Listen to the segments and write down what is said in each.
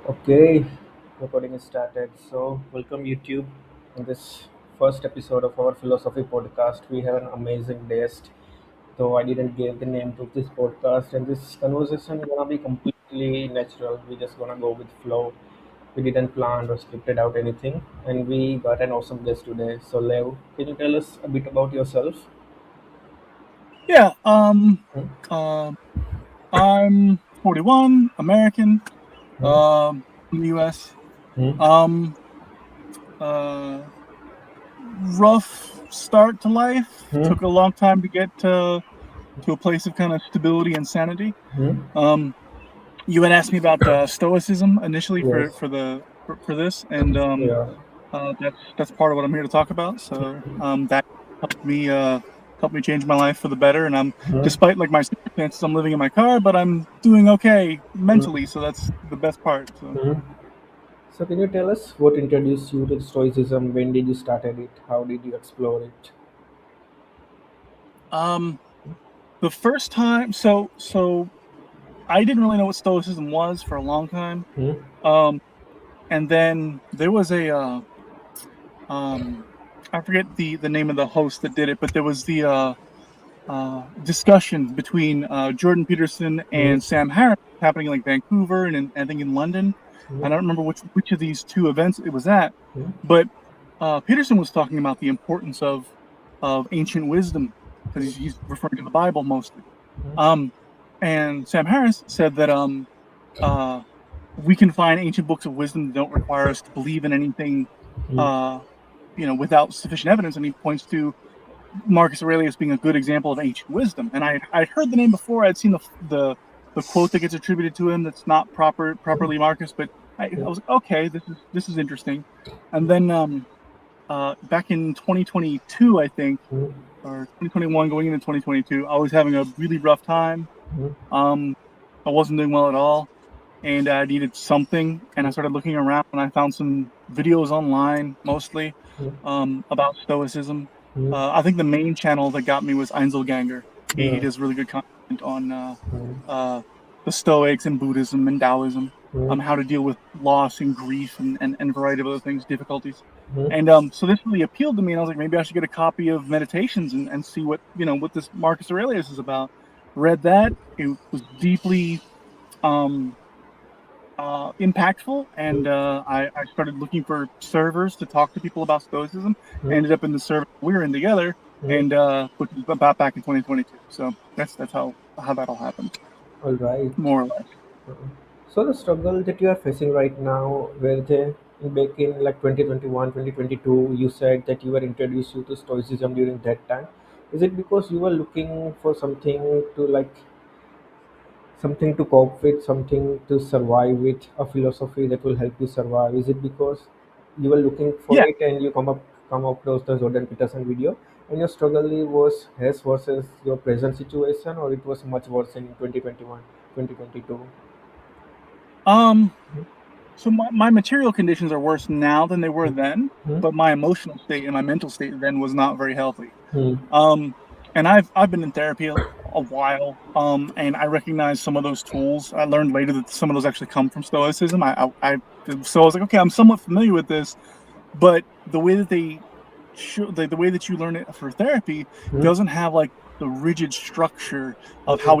Okay, recording is started. So, welcome YouTube. In this first episode of our philosophy podcast, we have an amazing guest. Though I didn't give the name to this podcast, and this conversation gonna be completely natural. We just gonna go with flow. We didn't plan or scripted out anything, and we got an awesome guest today. So, Lev, can you tell us a bit about yourself? Yeah, Hmm? uh, I'm 41, American, Hmm? from the US. Hmm? Um, uh, Rough start to life. Hmm? Took a long time to get to a place of kind of stability and sanity. Hmm? Um, you had asked me about Stoicism initially Yes. for this, and Yeah. that's part of what I'm here to talk about. So that helped me uh, helped me change my life for the better. And Hmm? despite like my circumstances, I'm living in my car, but I'm doing okay mentally. So that's the best part. So Hmm? So can you tell us what introduced you to Stoicism? When did you started it? How did you explore it? um, the first time, so I didn't really know what Stoicism was for a long time. Hmm? Um, and then there was a um, I forget the name of the host that did it, but there was the discussion between Jordan Peterson Hmm? and Sam Harris happening in like Vancouver and I think in London. Hmm? I don't remember which of these two events it was at, Hmm? but Peterson was talking about the importance of ancient wisdom because he's referring to the Bible mostly. Um, and Sam Harris said that uh, we can find ancient books of wisdom that don't require us to believe in anything, Hmm? uh, without sufficient evidence. And he points to Marcus Aurelius being a good example of ancient wisdom. And I'd heard the name before. I'd seen the quote that gets attributed to him that's not properly Marcus, but I was like, okay, this is interesting. And then back in 2022, I think, Hmm? or 2021, going into 2022, I was having a really rough time. Hmm? Um, I wasn't doing well at all, and I needed something. And I started looking around, and I found some videos online, mostly Hmm? about Stoicism. Hmm? I think the main channel that got me was Einzelganger. He Yeah. does really good content on Hmm? uh, the Stoics and Buddhism and Taoism, Hmm? how to deal with loss and grief and a variety of other things, difficulties. Hmm? And so this really appealed to me, and I was like, maybe I should get a copy of Meditations and see what this Marcus Aurelius is about. Read that; it was deeply um, impactful, Hmm? and I started looking for servers to talk to people about Stoicism. Hmm? Ended up in the server we were in together, Hmm? and which was about back in 2022. So that's how that all happened, All right. more or less. So the struggle that you are facing right now, where they back in like 2021, 2022, you said that you were introduced you to Stoicism during that time. Is it because you were looking for something to like something to cope with, something to survive with, a philosophy that will help you survive? Is it because you were looking for Yeah. it and you come across the Jordan Peterson video and your struggle was his versus your present situation, or it was much worse in 2021, 2022? Um. So my material conditions are worse now than they were then, Hmm? but my emotional state and my mental state then was not very healthy. Hmm. Um. And I've been in therapy a while. And I recognize some of those tools. I learned later that some of those actually come from Stoicism. So I was like, okay, I'm somewhat familiar with this, but the way that the way that you learn it for therapy Hmm? doesn't have like the rigid structure of Okay. how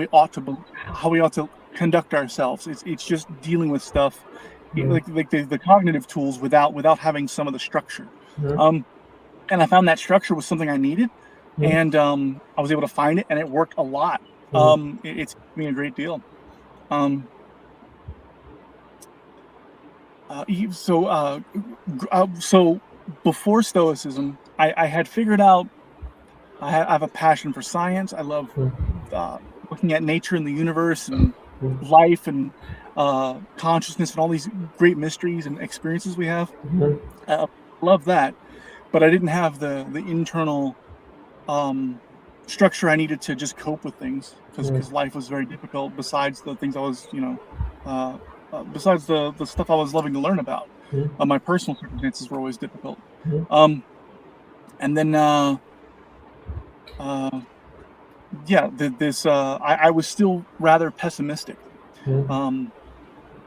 we ought to conduct ourselves. It's just dealing with stuff Hmm. like the cognitive tools without having some of the structure. Hmm. um and I found that structure was something I needed, Hmm. and I was able to find it, and it worked a lot. Hmm. It's helped me a great deal. um so so before Stoicism, I had figured out I have a passion for science. I love Hmm. uh, looking at nature and the universe and Hmm. life and consciousness and all these great mysteries and experiences we have. Hmm. I love that, but I didn't have the internal um, structure I needed to just cope with things Hmm. because life was very difficult. Besides the things I was, uh, besides the stuff I was loving to learn about, Hmm. my personal circumstances were always difficult. Hmm. Um, and then uh, yeah, this I was still rather pessimistic. Hmm. Um,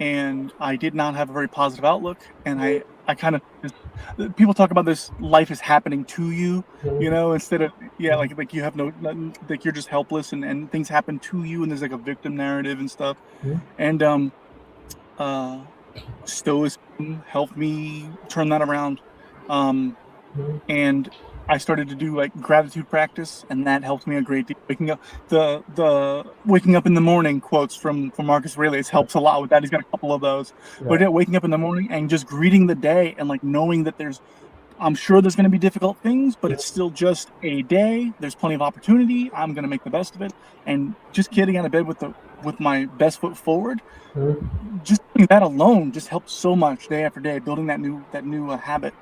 and I did not have a very positive outlook. And I kind of people talk about this life is happening to you, instead of like you have no like you're just helpless and things happen to you and there's like a victim narrative and stuff. And uh Stoicism helped me turn that around. Um, and I started to do like gratitude practice, and that helped me a great deal. The waking up in the morning quotes from Marcus Aurelius helps a lot with that. He's got a couple of those. But Right. yeah, waking up in the morning and just greeting the day and like knowing that I'm sure there's going to be difficult things, but it's still just a day. There's plenty of opportunity. I'm going to make the best of it, and just getting out of bed with my best foot forward, just doing that alone just helps so much day after day, building that new habit.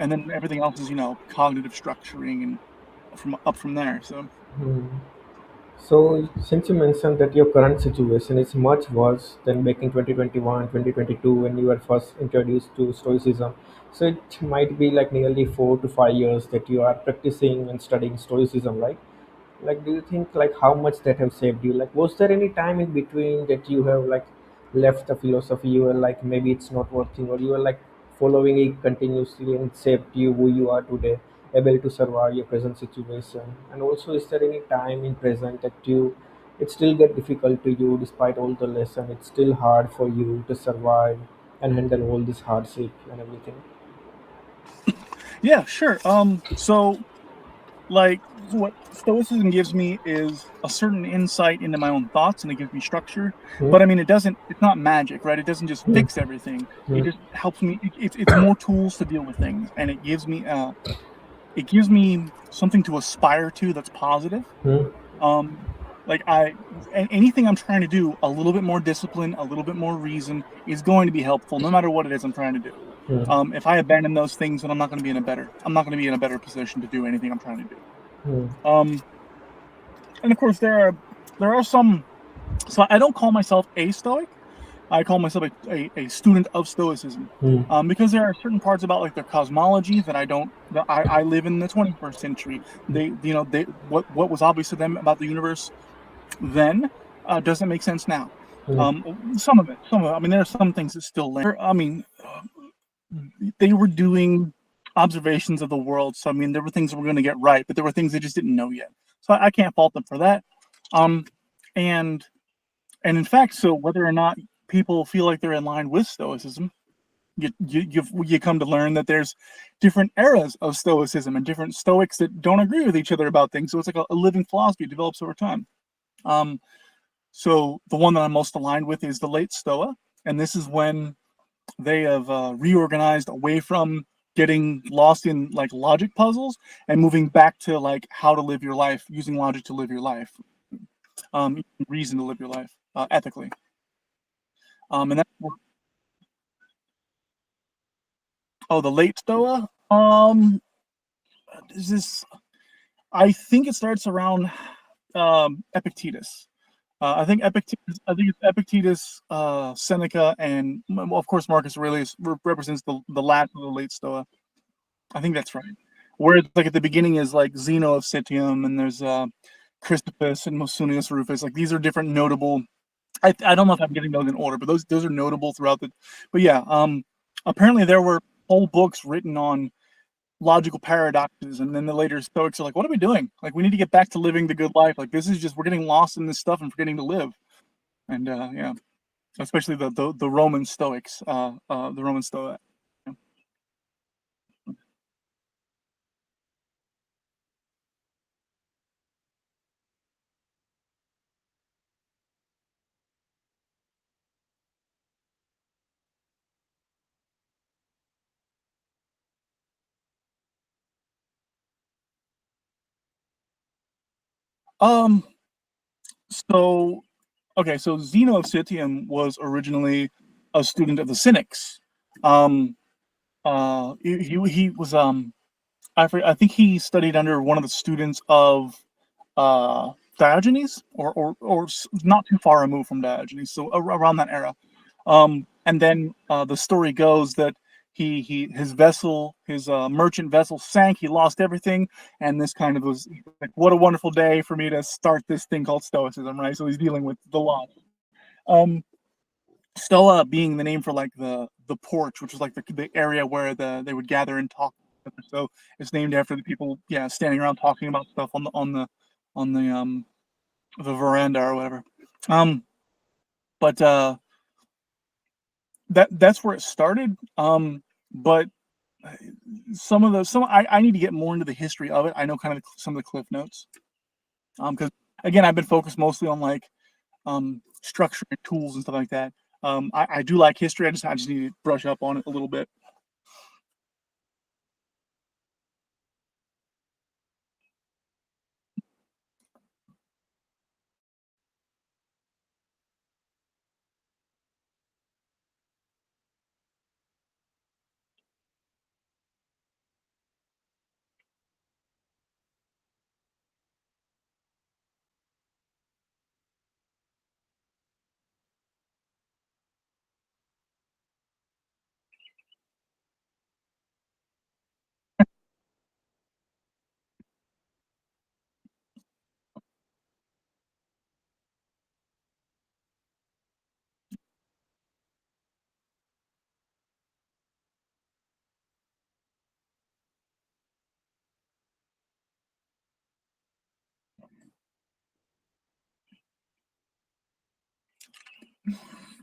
And then everything else is cognitive structuring and from there. So So, since you mentioned that your current situation is much worse than back in 2021, 2022, when you were first introduced to Stoicism, so it might be like nearly 4 to 5 years that you are practicing and studying Stoicism, right? Like, do you think like how much that have saved you? Like, was there any time in between that you have like left the philosophy? You were like maybe it's not working, or you were like following it continuously and it shaped you who you are today, able to survive your present situation. And also, is there any time in present that you it still get difficult to you despite all the lesson? It's still hard for you to survive and handle all this hardship and everything. yeah, sure. So like what Stoicism gives me is a certain insight into my own thoughts, and it gives me structure. Hmm? But I mean, it's not magic, right? It doesn't just Hmm. fix everything. It Hmm. just helps me. It's more tools to deal with things, and it gives me something to aspire to that's positive. Hmm. Um, like anything I'm trying to do, a little bit more discipline, a little bit more reason is going to be helpful, no matter what it is I'm trying to do. Hmm. If I abandon those things, then I'm not going to be in a better position to do anything I'm trying to do. Hmm. Um, and of course, there are some. So I don't call myself a Stoic. I call myself a student of Stoicism, Hmm. because there are certain parts about like their cosmology that I don't. That I live in the 21st century. They what was obvious to them about the universe then doesn't make sense now. Hmm. Um, some of it. I mean, there are some things that still land. I mean, they were doing observations of the world, so I mean, there were things that we're going to get right, but there were things they just didn't know yet. So I can't fault them for that. Um, and and in fact, so whether or not people feel like they're in line with Stoicism, you come to learn that there's different eras of Stoicism and different Stoics that don't agree with each other about things. So it's like a living philosophy that develops over time. Um, so the one that I'm most aligned with is the late Stoa, and this is when they have reorganized away from getting lost in like logic puzzles and moving back to like how to live your life using logic to live your life, reason to live your life ethically. And that's the late Stoa. Is this? I think it starts around Epictetus. I think it's Epictetus, Seneca, and well, of course Marcus Aurelius represents the last of the late Stoa. I think that's right. Where it's like at the beginning is like Zeno of Citium, and there's Chrysippus and Musonius Rufus. Like these are different notable. I don't know if I'm getting those in order, but those are notable throughout the. But yeah, apparently there were whole books written on logical paradoxes, and then the later Stoics are like, "What are we doing? Like we need to get back to living the good life. Like this is just we're getting lost in this stuff and forgetting to live." And yeah, especially the Roman Stoics, the Roman Stoic. Um, so okay, so Zeno of Citium was originally a student of the Cynics. Um, he was I think he studied under one of the students of Diogenes, or not too far removed from Diogenes, so around that era. And then the story goes that his vessel, his merchant vessel sank. He lost everything, and this kind of was like, what a wonderful day for me to start this thing called Stoicism, right? So he's dealing with the loss. Um, Stoa being the name for like the porch, which was like the area where they would gather and talk. So it's named after the people, yeah, standing around talking about stuff on the veranda or whatever. But that's where it started. But I need to get more into the history of it. I know kind of some of the cliff notes. Because again, I've been focused mostly on like structure and tools and stuff like that. I do like history. I just need to brush up on it a little bit.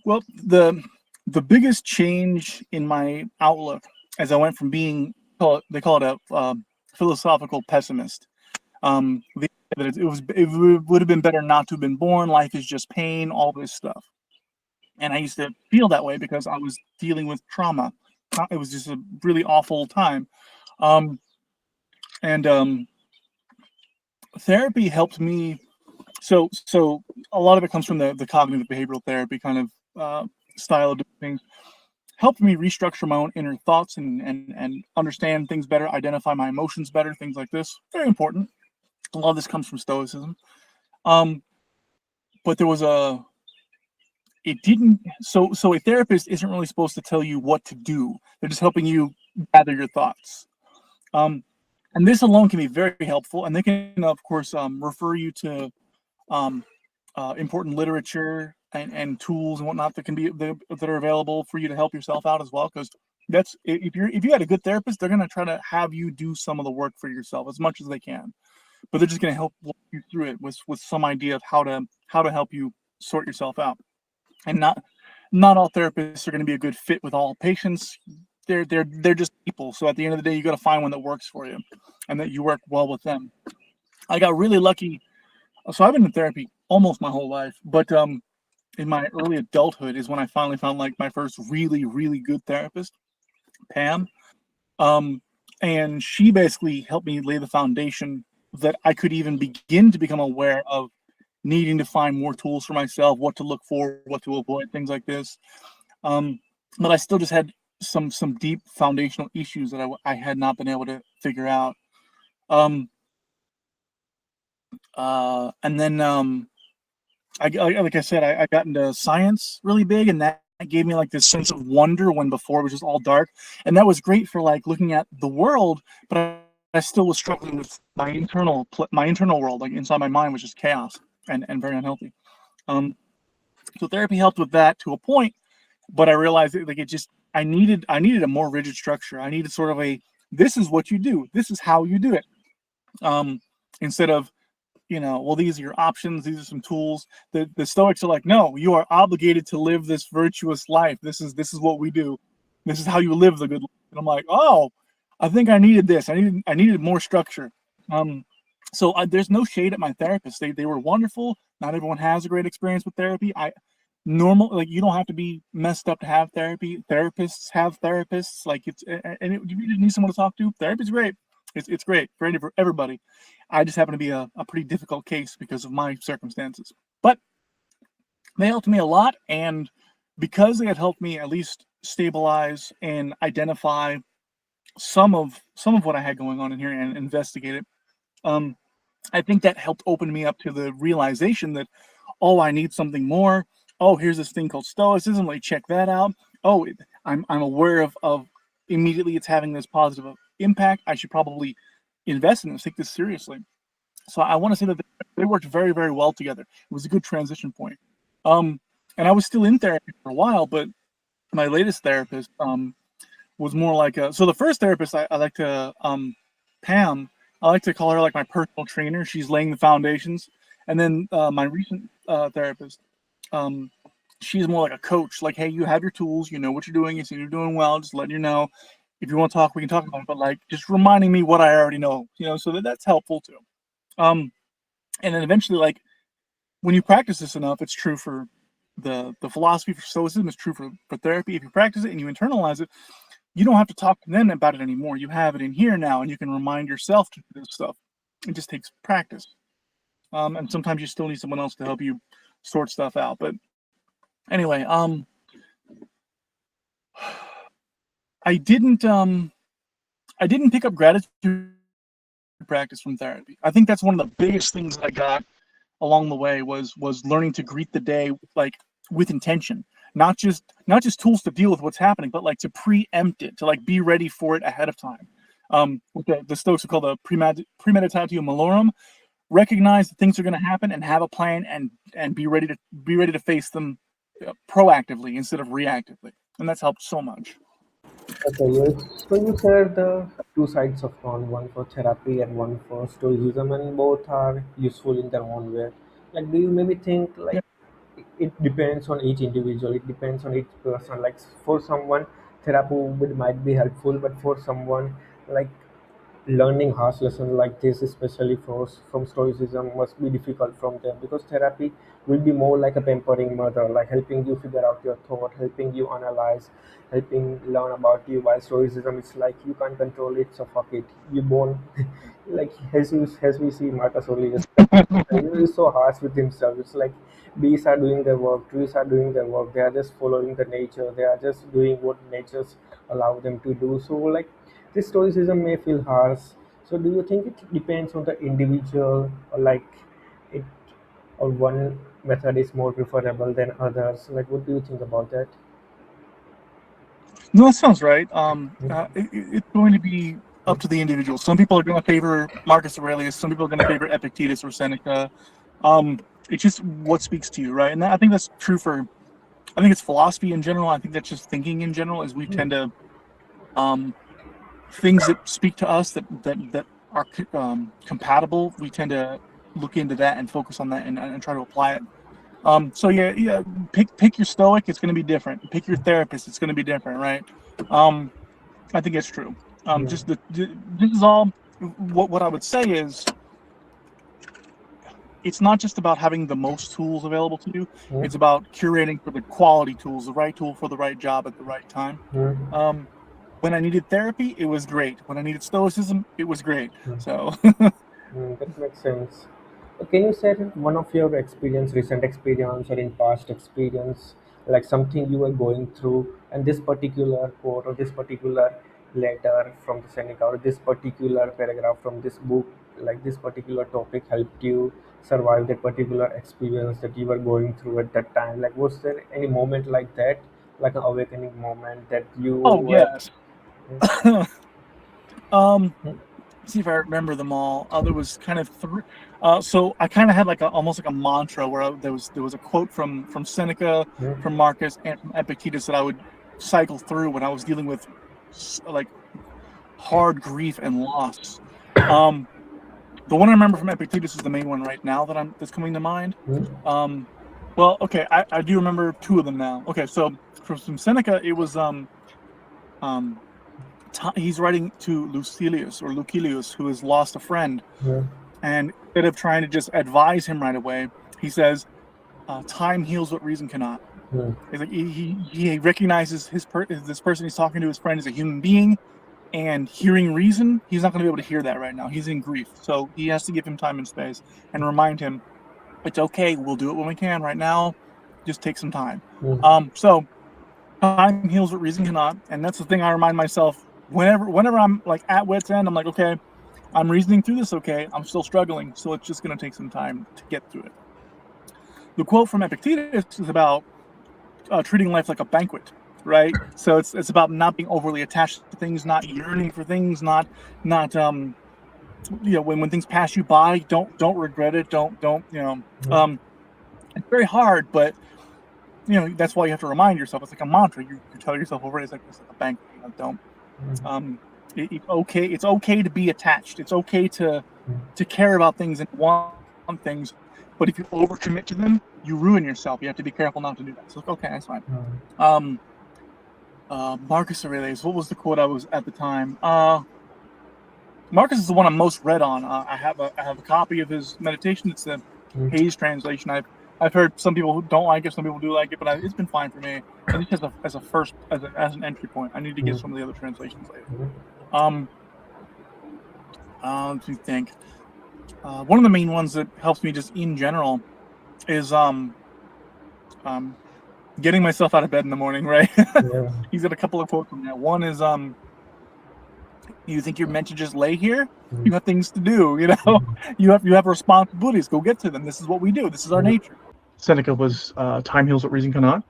Well, the biggest change in my outlook as I went from being they call it a philosophical pessimist. That it would have been better not to have been born. Life is just pain. All this stuff, and I used to feel that way because I was dealing with trauma. It was just a really awful time, um, and therapy helped me. So a lot of it comes from the cognitive behavioral therapy kind of style of doing things. Helped me restructure my own inner thoughts and understand things better, identify my emotions better, things like this. Very important. A lot of this comes from Stoicism. Um, but there was a it didn't so a therapist isn't really supposed to tell you what to do. They're just helping you gather your thoughts. Um, and this alone can be very helpful. And they can, of course, refer you to um, important literature and tools and whatnot that are available for you to help yourself out as well. Because that's if you had a good therapist, they're gonna try to have you do some of the work for yourself as much as they can. But they're just gonna help walk you through it with some idea of how to help you sort yourself out. And not all therapists are going to be a good fit with all patients. They're just people. So at the end of the day, you got to find one that works for you, and that you work well with them. I got really lucky. So I've been in therapy almost my whole life, but in my early adulthood is when I finally found like my first really good therapist, Pam. Um, and she basically helped me lay the foundation that I could even begin to become aware of needing to find more tools for myself, what to look for, what to avoid, things like this. Um, but I still just had some deep foundational issues that I had not been able to figure out. Um, and then like I said, I got into science really big, and that gave me like this sense of wonder when before it was just all dark, and that was great for like looking at the world. But I still was struggling with my internal world, like inside my mind was just chaos and very unhealthy. Um, so therapy helped with that to a point, but I realized that, like, I needed a more rigid structure. I needed sort of a this is what you do, this is how you do it. Instead of, well, these are your options, these are some tools. The Stoics are like, no, you are obligated to live this virtuous life. This is what we do. This is how you live the good life. And I'm like, oh, I think I needed this. I needed more structure. So there's no shade at my therapist. They were wonderful. Not everyone has a great experience with therapy. Like, you don't have to be messed up to have therapy. Therapists have therapists. Like, you just need someone to talk to. Therapy's great. It's great for everybody. I just happen to be a pretty difficult case because of my circumstances. But they helped me a lot, and because they had helped me at least stabilize and identify some of what I had going on in here and investigate it, um, I think that helped open me up to the realization that, oh, I need something more. Oh, here's this thing called Stoicism. Let me check that out. Oh, I'm aware of immediately it's having this positive impact. I should probably invest in this, take this seriously. So I want to say that they worked very well together. It was a good transition point. Um, and I was still in therapy for a while, but my latest therapist was more like a, so the first therapist I like to Pam, I like to call her like my personal trainer. She's laying the foundations. And then my recent therapist, um, she's more like a coach. Like, hey, you have your tools, you know what you're doing, you see you're doing well, just letting you know. If you want to talk, we can talk about it. But like just reminding me what I already know, so that's helpful too. Um, and then eventually, like when you practice this enough, it's true for the philosophy for Stoicism, it's true for therapy. If you practice it and you internalize it, you don't have to talk to them about it anymore. You have it in here now, and you can remind yourself to do this stuff. It just takes practice. And sometimes you still need someone else to help you sort stuff out. But anyway, I didn't pick up gratitude practice from therapy. I think that's one of the biggest things that I got along the way was learning to greet the day like with intention, not just tools to deal with what's happening, but like to preempt it, to like be ready for it ahead of time. What the Stoics would call the premeditatio malorum. Recognize that things are going to happen and have a plan, and be ready to face them proactively instead of reactively, and that's helped so much. Okay, yes. So you said the two sides of coin, one for therapy and one for stoicism, and both are useful in their own way. Like, do you maybe think like Yeah. it depends on each individual, it depends on each person. Like for someone, therapy might be helpful, but for someone, like learning harsh lesson like this, especially from stoicism, must be difficult from them because therapy will be more like a pampering mother, like helping you figure out your thought, helping you analyze, helping learn about you, while stoicism is like you can't control it, suffocate you born like as we see Marcus Aurelius, he's so harsh with himself. It's like bees are doing their work, trees are doing their work, they are just following the nature, they are just doing what nature's allow them to do. So like this stoicism may feel harsh. So do you think it depends on the individual, or like it, or one method is more preferable than others? Like what do you think about that? No, that sounds right. It's going to be up to the individual. Some people are going to favor Marcus Aurelius. Some people are going to favor Epictetus or Seneca. Um, it's just what speaks to you, right? And I think that's true for. I think it's philosophy in general. I think that's just thinking in general. Is we tend to um, things that speak to us that are compatible. We tend to look into that and focus on that and try to apply it. So yeah. Pick your Stoic. It's going to be different. Pick your therapist. It's going to be different, right? Um, I think it's true. Yeah. Just this is all. What I would say is, it's not just about having the most tools available to you. Yeah. It's about curating for the quality tools, the right tool for the right job at the right time. Yeah. Um, when I needed therapy, it was great. When I needed stoicism, it was great. Yeah. So That makes sense. Can you share one of your experience, recent experience, or in past experience, like something you were going through, and this particular quote or this particular letter from the Seneca or this particular paragraph from this book, like this particular topic, helped you survive that particular experience that you were going through at that time? Like, was there any moment like that, like an awakening moment that you oh were? yes. um, see if I remember them all. There was kind of three. So I kind of had like almost like a mantra where there was a quote from Seneca, Yeah. from Marcus, and from Epictetus that I would cycle through when I was dealing with like hard grief and loss. Um, the one I remember from Epictetus is the main one right now that's coming to mind. Yeah. Um, well, okay, I do remember two of them now. Okay, so from Seneca, it was um, he's writing to Lucilius, who has lost a friend, Yeah. and instead of trying to just advise him right away, he says, "Time heals what reason cannot." Yeah. He's like he recognizes this person he's talking to, his friend, as a human being, and hearing reason, he's not going to be able to hear that right now. He's in grief, so he has to give him time and space and remind him it's okay. We'll do it when we can. Right now, just take some time. Yeah. So time heals what reason cannot, and that's the thing I remind myself whenever I'm like at wit's end. I'm like, okay, I'm reasoning through this. Okay, I'm still struggling, so it's just going to take some time to get through it. The quote from Epictetus is about treating life like a banquet, right? So it's about not being overly attached to things, not yearning for things, not when things pass you by, don't regret it, don't Yeah. it's very hard, but that's why you have to remind yourself. It's like a mantra. You tell yourself over. It's like a bank. Don't. Um, it's okay to be attached. It's okay to care about things and want things. But if you overcommit to them, you ruin yourself. You have to be careful not to do that. So it's like, okay, that's fine. Um, Marcus Aurelius. What was the quote I was at the time? Marcus is the one I'm most read on. I have a copy of his meditation. It's the Hayes translation. I've heard some people who don't like it, some people do like it, but it's been fine for me. At least as an entry point. I need to get some of the other translations later. Let me think. One of the main ones that helps me just in general is getting myself out of bed in the morning. Right? Yeah. He's got a couple of quotes on that. One is you think you're meant to just lay here? You have things to do. You have responsibilities. Go get to them. This is what we do. This is our nature. Seneca was time heals what reason cannot.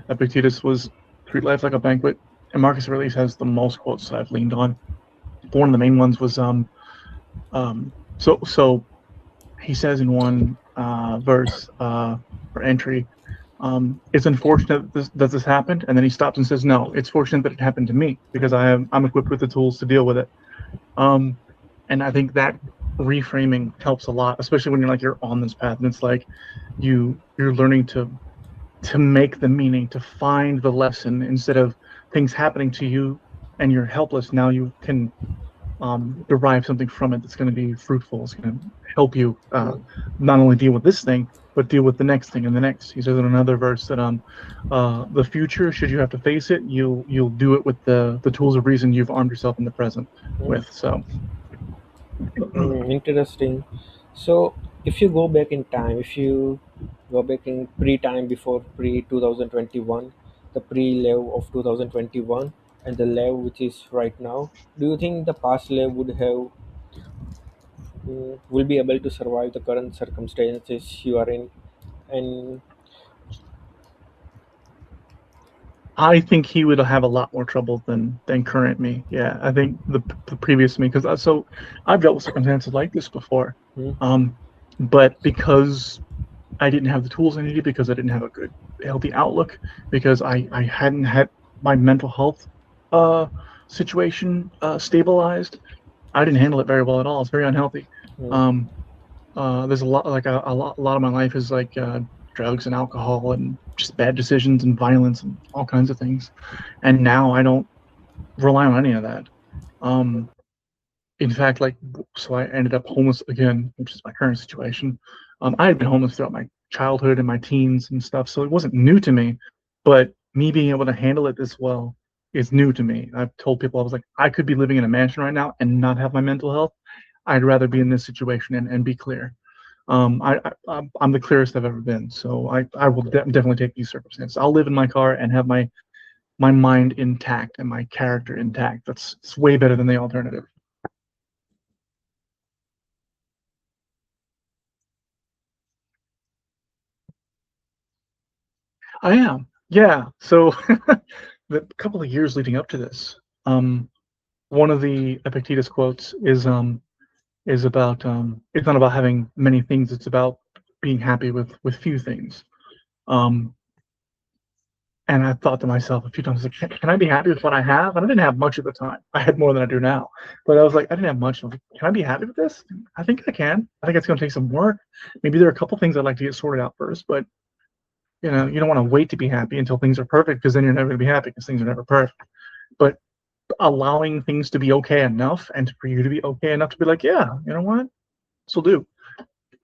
Epictetus was treat life like a banquet. And Marcus Aurelius has the most quotes that I've leaned on. One of the main ones was so he says in one verse or entry, it's unfortunate that this happened, and then he stops and says, no, it's fortunate that it happened to me because I'm equipped with the tools to deal with it. And I think that reframing helps a lot, especially when you're on this path and it's like you're learning to make the meaning, to find the lesson instead of things happening to you and you're helpless. Now you can derive something from it that's going to be fruitful. It's going to help you not only deal with this thing, but deal with the next thing and the next. He says in another verse that the future, should you have to face it, you'll do it with the tools of reason you've armed yourself in the present with. So Interesting. So, if you go back in time, if you go back in pre-time before pre-2021, the pre-Lev of 2021, and the Lev which is right now, do you think the past Lev would have will be able to survive the current circumstances you are in? And I think he would have a lot more trouble than current me. Yeah, I think the previous me, because so I've dealt with circumstances like this before, hmm, but because I didn't have the tools I needed, because I didn't have a good healthy outlook, because I hadn't had my mental health uh, situation stabilized, I didn't handle it very well at all. It's very unhealthy. hmm, Um, there's a lot of my life is like drugs and alcohol and just bad decisions and violence and all kinds of things. And now I don't rely on any of that. Um, in fact, so I ended up homeless again, which is my current situation. I had been homeless throughout my childhood and my teens and stuff, so it wasn't new to me. But me being able to handle it this well is new to me. I've told people, I was like, I could be living in a mansion right now and not have my mental health. I'd rather be in this situation and be clear. I'm the clearest I've ever been, so I will definitely take these circumstances. I'll live in my car and have my mind intact and my character intact. It's way better than the alternative. I am. Yeah. So the couple of years leading up to this, one of the Epictetus quotes is about it's not about having many things, it's about being happy with few things. Um and I thought to myself a few times, like, can I be happy with what I have? And I didn't have much at the time. I had more than I do now. But I was like, I didn't have much. I was like, can I be happy with this? I think I can. I think it's going to take some work. Maybe there are a couple things I'd like to get sorted out first, but you don't want to wait to be happy until things are perfect, because then you're never going to be happy because things are never perfect. But allowing things to be okay enough, and for you to be okay enough to be like, yeah, you know what, this will do.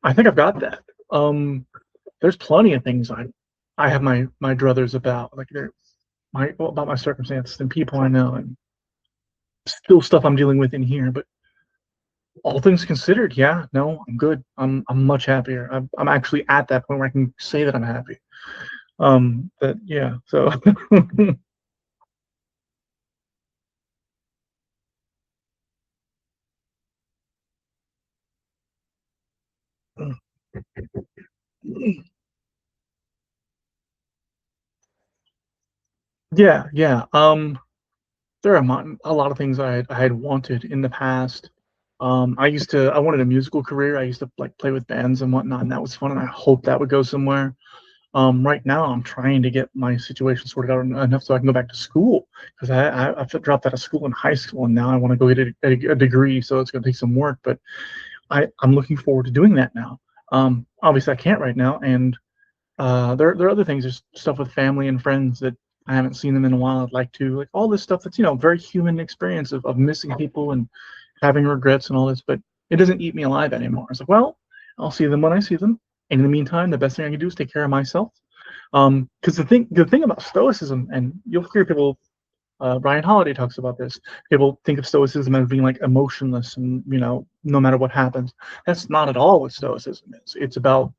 I think I've got that. There's plenty of things I have my druthers about, like about my circumstances and people I know, and still stuff I'm dealing with in here. But all things considered, yeah, no, I'm good. I'm much happier. I'm actually at that point where I can say that I'm happy. But yeah, so yeah, yeah. There are a lot of things I had wanted in the past. I wanted a musical career. I used to like play with bands and whatnot, and that was fun. And I hoped that would go somewhere. Right now, I'm trying to get my situation sorted out enough so I can go back to school because I dropped out of school in high school and now I want to go get a degree. So it's going to take some work, but I'm looking forward to doing that now. Obviously, I can't right now, and there are other things. There's stuff with family and friends that I haven't seen them in a while. I'd like to, like all this stuff that's very human experience of missing people and having regrets and all this, but it doesn't eat me alive anymore. It's like, well, I'll see them when I see them. And in the meantime, the best thing I can do is take care of myself. Because the thing about Stoicism, and you'll hear people, Ryan Holiday talks about this. People think of Stoicism as being like emotionless, and no matter what happens. That's not at all what Stoicism is. It's about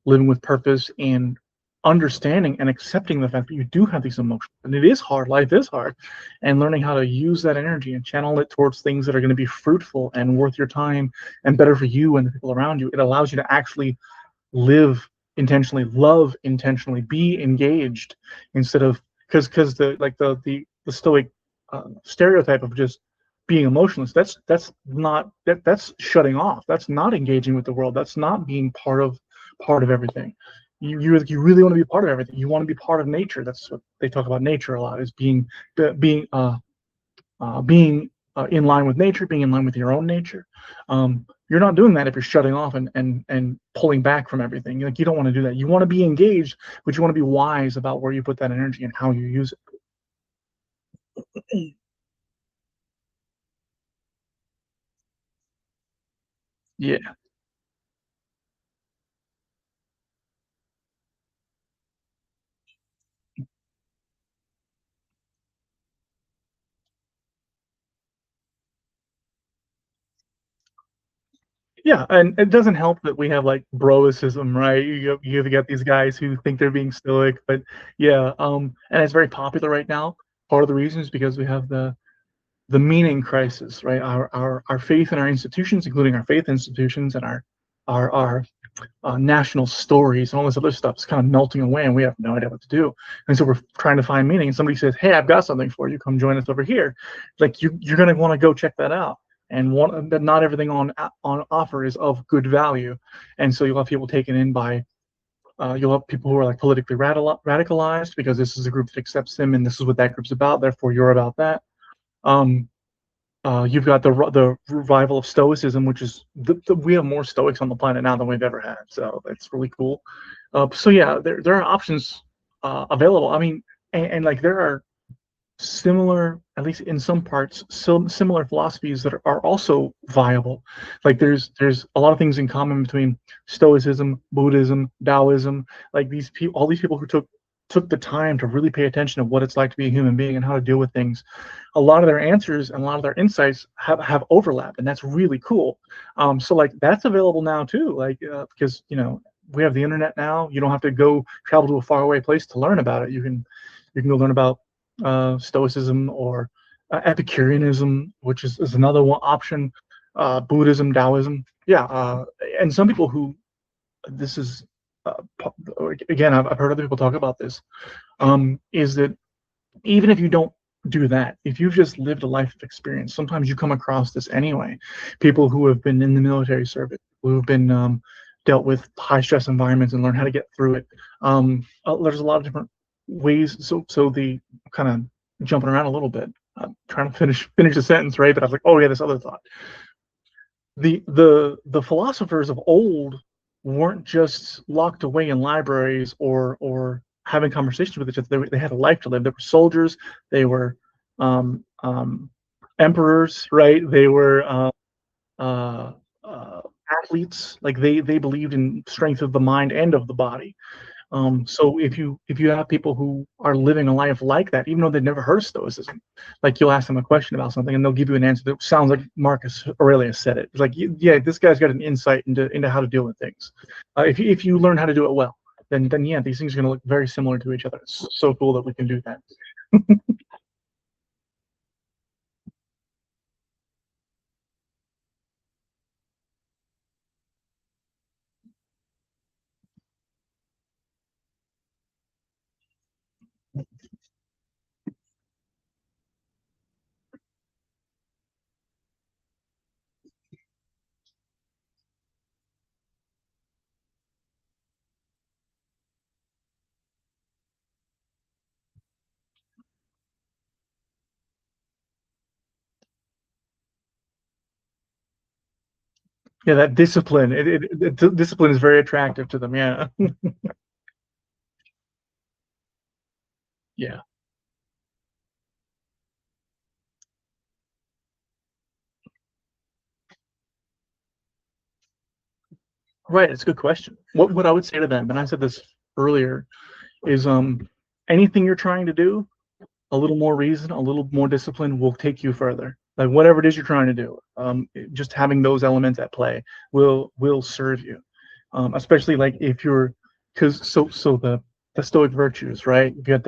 living with purpose and understanding and accepting the fact that you do have these emotions and it is hard, life is hard, and learning how to use that energy and channel it towards things that are going to be fruitful and worth your time and better for you and the people around you. It allows you to actually live intentionally, love intentionally, be engaged instead of because the stoic stereotype of just being emotionless, that's shutting off, that's not engaging with the world, that's not being part of everything. You really want to be part of everything. You want to be part of nature. That's what they talk about nature a lot, is being in line with nature, being in line with your own nature. You're not doing that if you're shutting off and pulling back from everything. Like, you don't want to do that. You want to be engaged, but you want to be wise about where you put that energy and how you use it. Yeah, yeah, and it doesn't help that we have like broicism, right? You get these guys who think they're being stoic, but yeah, and it's very popular right now. Part of the reason is because we have the meaning crisis, right? Our faith in our institutions, including our faith institutions and our national stories and all this other stuff is kind of melting away, and we have no idea what to do. And so we're trying to find meaning. And somebody says, "Hey, I've got something for you. Come join us over here." Like, you're going to want to go check that out. And not everything on offer is of good value, and so you'll have people taken in by. You'll have people who are like politically radicalized because this is a group that accepts them, and this is what that group's about. Therefore, you're about that. Um, you've got the revival of Stoicism, which is we have more Stoics on the planet now than we've ever had, so that's really cool. So yeah, there are options available. I mean, and like there are similar, at least in some parts, similar philosophies that are also viable. Like there's a lot of things in common between Stoicism, Buddhism, Taoism. Like all these people who took the time to really pay attention to what it's like to be a human being and how to deal with things. A lot of their answers and a lot of their insights have overlap, and that's really cool. So like that's available now too. Like because we have the internet now. You don't have to go travel to a faraway place to learn about it. You can go learn about Stoicism or Epicureanism, which is another one option. Buddhism, Taoism, yeah, and some people who this is uh, again, I've heard other people talk about this. Is that even if you don't do that, if you've just lived a life of experience, sometimes you come across this anyway. People who have been in the military service, who have been dealt with high stress environments and learn how to get through it. There's a lot of different ways. So the kind of jumping around a little bit, I'm trying to finish the sentence, right? But I was like, oh yeah, this other thought. The philosophers of old weren't just locked away in libraries or having conversations with each other. They had a life to live. They were soldiers. They were emperors, right? They were uh, uh, athletes. Like they believed in strength of the mind and of the body. So if you have people who are living a life like that, even though they've never heard of Stoicism, like you'll ask them a question about something and they'll give you an answer that sounds like Marcus Aurelius said it. It's like, yeah, this guy's got an insight into how to deal with things. If you learn how to do it well, then yeah, these things are going to look very similar to each other. It's so cool that we can do that. Yeah, that discipline. Discipline is very attractive to them. Yeah. Yeah. Right. It's a good question. What I would say to them, and I said this earlier, is anything you're trying to do, a little more reason, a little more discipline will take you further. Like whatever it is you're trying to do, just having those elements at play will serve you. Especially like if you're, because the Stoic virtues, right? You get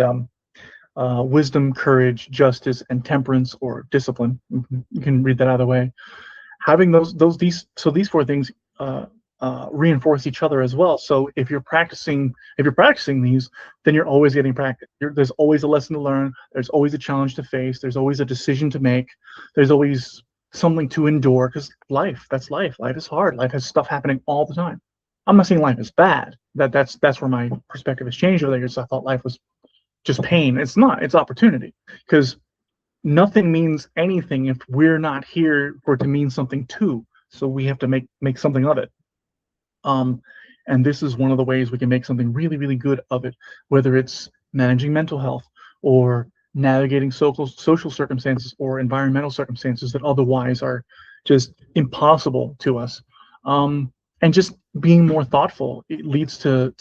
wisdom, courage, justice, and temperance or discipline. You can read that either way. Having these four things uh, reinforce each other as well. So if you're practicing these, then you're always getting practice. There's always a lesson to learn. There's always a challenge to face. There's always a decision to make. There's always something to endure because that's life. Life is hard. Life has stuff happening all the time. I'm not saying life is bad. That's where my perspective has changed over the years. I thought life was just pain. It's not. It's opportunity because nothing means anything if we're not here for it to mean something too. So we have to make something of it. Um, and this is one of the ways we can make something really, really good of it, whether it's managing mental health or navigating social circumstances or environmental circumstances that otherwise are just impossible to us. And just being more thoughtful, it leads to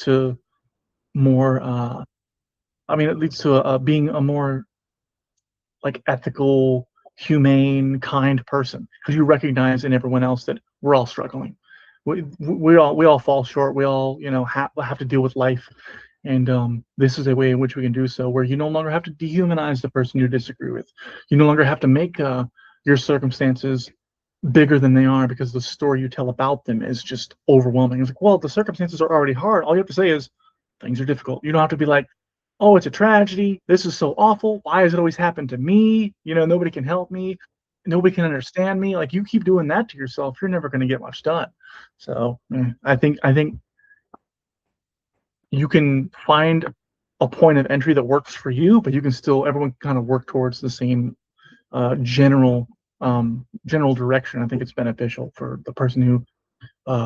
more. It leads to being a more like ethical, humane, kind person because you recognize in everyone else that we're all struggling. We all fall short. We all have to deal with life, and this is a way in which we can do so, where you no longer have to dehumanize the person you disagree with. You no longer have to make your circumstances bigger than they are because the story you tell about them is just overwhelming. It's like, well, the circumstances are already hard. All you have to say is things are difficult. You don't have to be like, oh, it's a tragedy. This is so awful. Why has it always happened to me? Nobody can help me. Nobody can understand me. Like you keep doing that to yourself, you're never going to get much done. So I think you can find a point of entry that works for you, but you can still everyone kind of work towards the same general direction. I think it's beneficial for the person who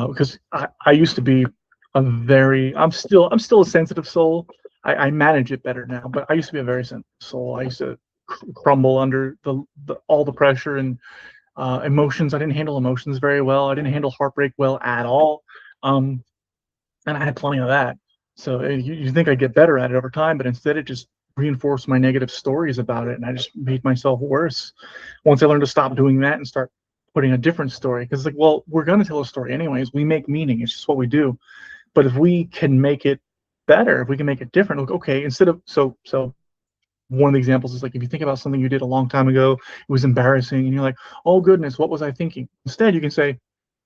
because I used to be I'm still a sensitive soul. I manage it better now, but I used to be a very sensitive soul. I used to crumble under all the pressure and emotions. I didn't handle emotions very well. I didn't handle heartbreak well at all. Um, and I had plenty of that. So you think I'd get better at it over time, but instead it just reinforced my negative stories about it, and I just made myself worse. Once I learned to stop doing that and start putting a different story, because like, well, we're gonna tell a story anyways. We make meaning. It's just what we do. But if we can make it better, if we can make it different, like okay, instead of so one of the examples is like if you think about something you did a long time ago, it was embarrassing, and you're like, oh goodness, what was I thinking? Instead, you can say,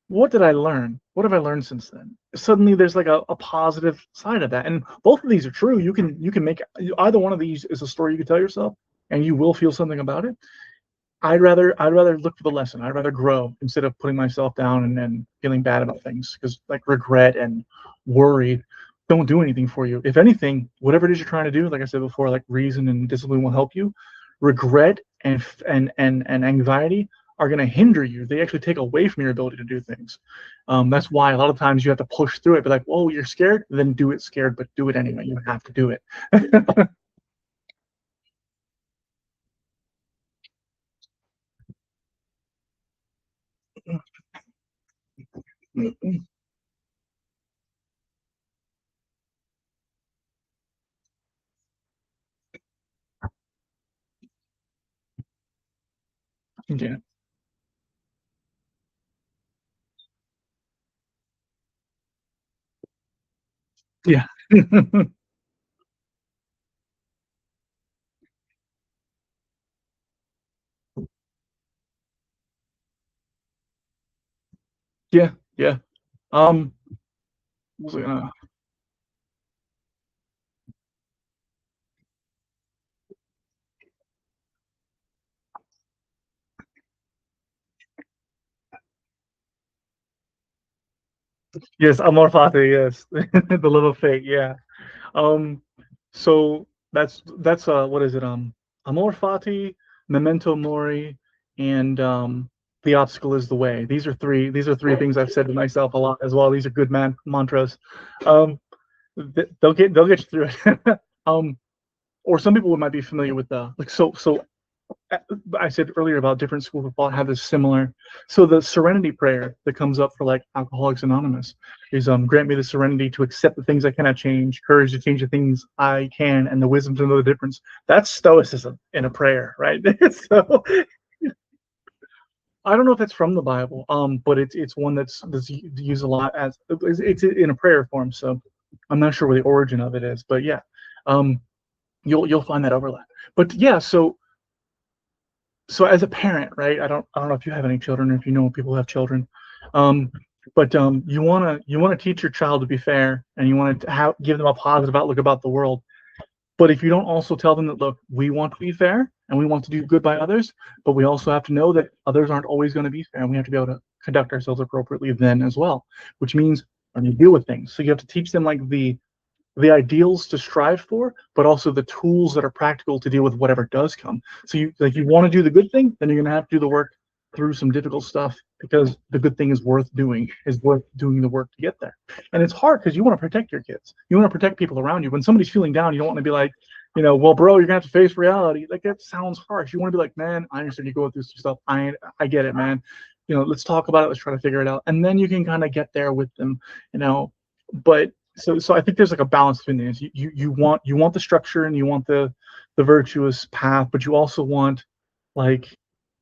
what did I learn? What have I learned since then? Suddenly there's like a positive side of that. And both of these are true. You can make either one of these is a story you can tell yourself and you will feel something about it. I'd rather look for the lesson. I'd rather grow instead of putting myself down and then feeling bad about things because like regret and worry don't do anything for you. If anything, whatever it is you're trying to do, like I said before, like reason and discipline will help you. Regret and anxiety are going to hinder you. They actually take away from your ability to do things. That's why a lot of times you have to push through it. Be like, oh, you're scared, then do it scared, but do it anyway. You have to do it. Yeah, yeah, yeah, yeah. Um, yes, amor fati. Yes, the love of fate. Yeah. Um, so that's what is it? Amor fati, memento mori, and the obstacle is the way. These are three things I've said to myself a lot as well. These are good mantras. Um, they'll get you through it. Or some people might be familiar with the like I said earlier about different schools of thought have this similar. So the serenity prayer that comes up for like Alcoholics Anonymous is grant me the serenity to accept the things I cannot change, courage to change the things I can, and the wisdom to know the difference. That's Stoicism in a prayer, right? So I don't know if it's from the Bible, but it's one that's used a lot as it's in a prayer form. So I'm not sure where the origin of it is, but yeah, um, you'll find that overlap. But yeah, so as a parent, right? I don't know if you have any children or if you know people who have children, um, but you wanna teach your child to be fair, and you want to give them a positive outlook about the world. But if you don't also tell them that, look, we want to be fair and we want to do good by others, but we also have to know that others aren't always going to be fair, and we have to be able to conduct ourselves appropriately then as well, which means when you deal with things. So you have to teach them like the ideals to strive for, but also the tools that are practical to deal with whatever does come. So you want to do the good thing, then you're going to have to do the work through some difficult stuff, because the good thing is worth doing the work to get there. And it's hard because you want to protect your kids. You want to protect people around you. When somebody's feeling down, you don't want to be like, well, bro, you're gonna have to face reality. Like that sounds harsh. You want to be like, man, I understand you're going through some stuff. I get it, man. Let's talk about it. Let's try to figure it out. And then you can kind of get there with them, but so I think there's like a balance between these. You want the structure, and you want the virtuous path, but you also want like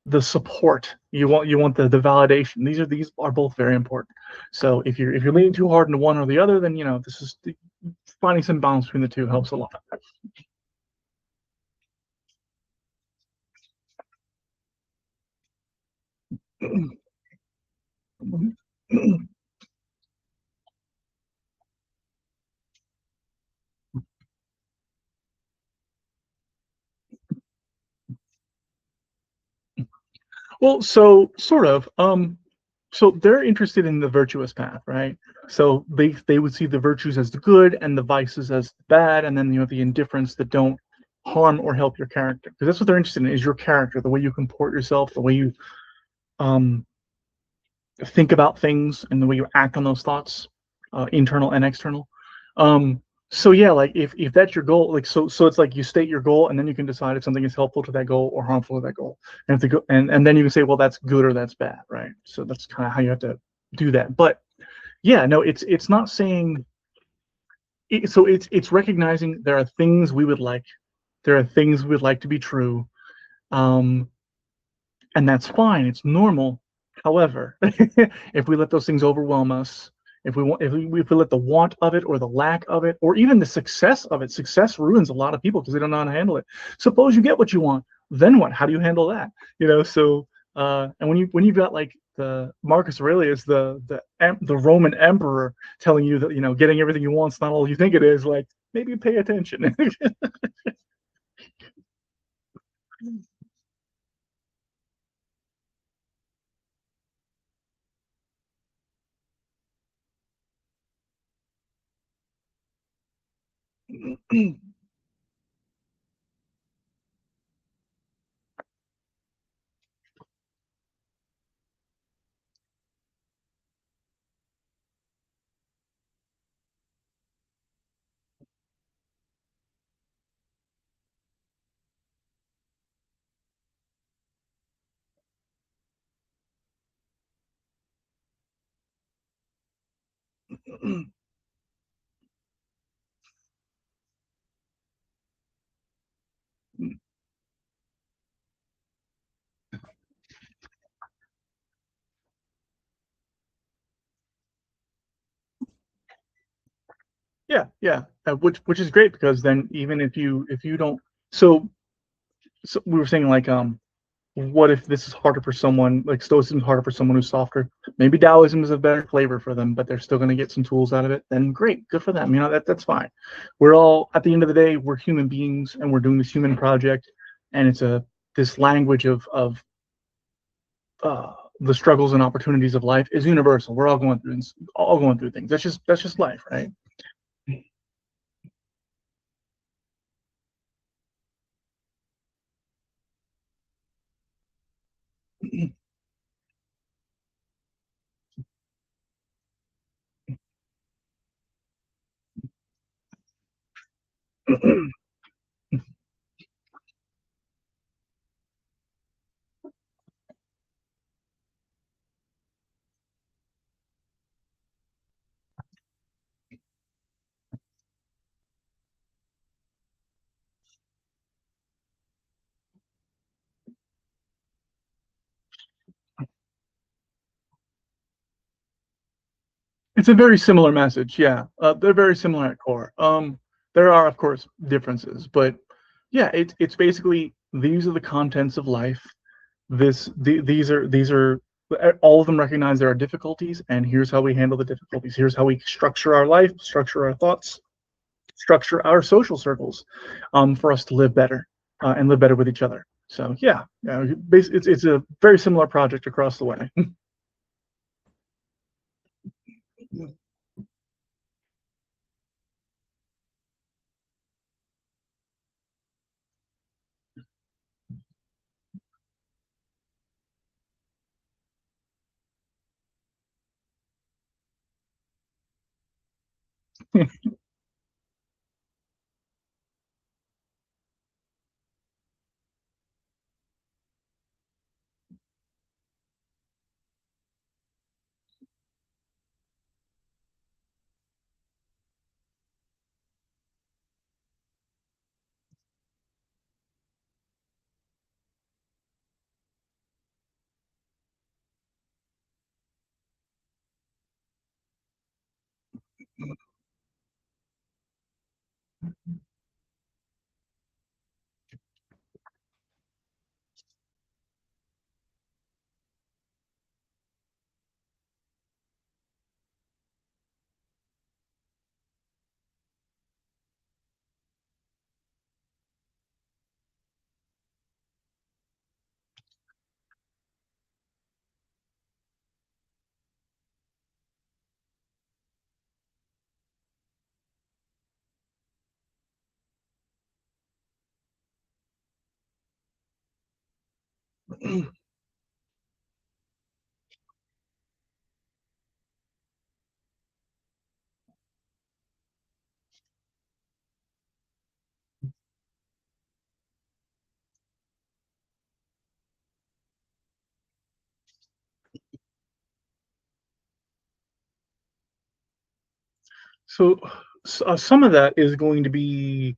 the support. You want the validation. These are both very important. So if you're leaning too hard into one or the other, then this is finding some balance between the two helps a lot. Well, so sort of. So they're interested in the virtuous path, right? So they would see the virtues as the good and the vices as the bad, and then the indifference that don't harm or help your character. Because that's what they're interested in, is your character, the way you comport yourself, the way you um think about things, and the way you act on those thoughts, internal and external. Um, so yeah, like if that's your goal, like so it's like you state your goal, and then you can decide if something is helpful to that goal or harmful to that goal, and if the go and then you can say, well, that's good or that's bad, right? So that's kind of how you have to do that. But yeah, no, it's not saying. So it's recognizing there are things we would like to be true, um, and that's fine. It's normal. However, if we let those things overwhelm us, if we let the want of it or the lack of it or even the success of it, success ruins a lot of people because they don't know how to handle it. Suppose you get what you want, then what? How do you handle that? So and when you've got like the Marcus Aurelius, the Roman emperor, telling you that getting everything you want is not all you think it is, like maybe pay attention. Yeah, yeah, which is great, because then even if you don't, so so we were saying like what if this is harder for someone, like Stoicism is harder for someone who's softer? Maybe Taoism is a better flavor for them, but they're still going to get some tools out of it. Then great, good for them. That's fine. We're all, at the end of the day, we're human beings, and we're doing this human project, and it's a this language of uh, the struggles and opportunities of life is universal. We're all going through things. That's just life, right? It's a very similar message. Yeah, they're very similar at core. There are, of course, differences, but yeah, it's basically these are the contents of life. These are all of them recognize there are difficulties, and here's how we handle the difficulties. Here's how we structure our life, structure our thoughts, structure our social circles, for us to live better and live better with each other. So yeah, it's a very similar project across the way. So, some of that is going to be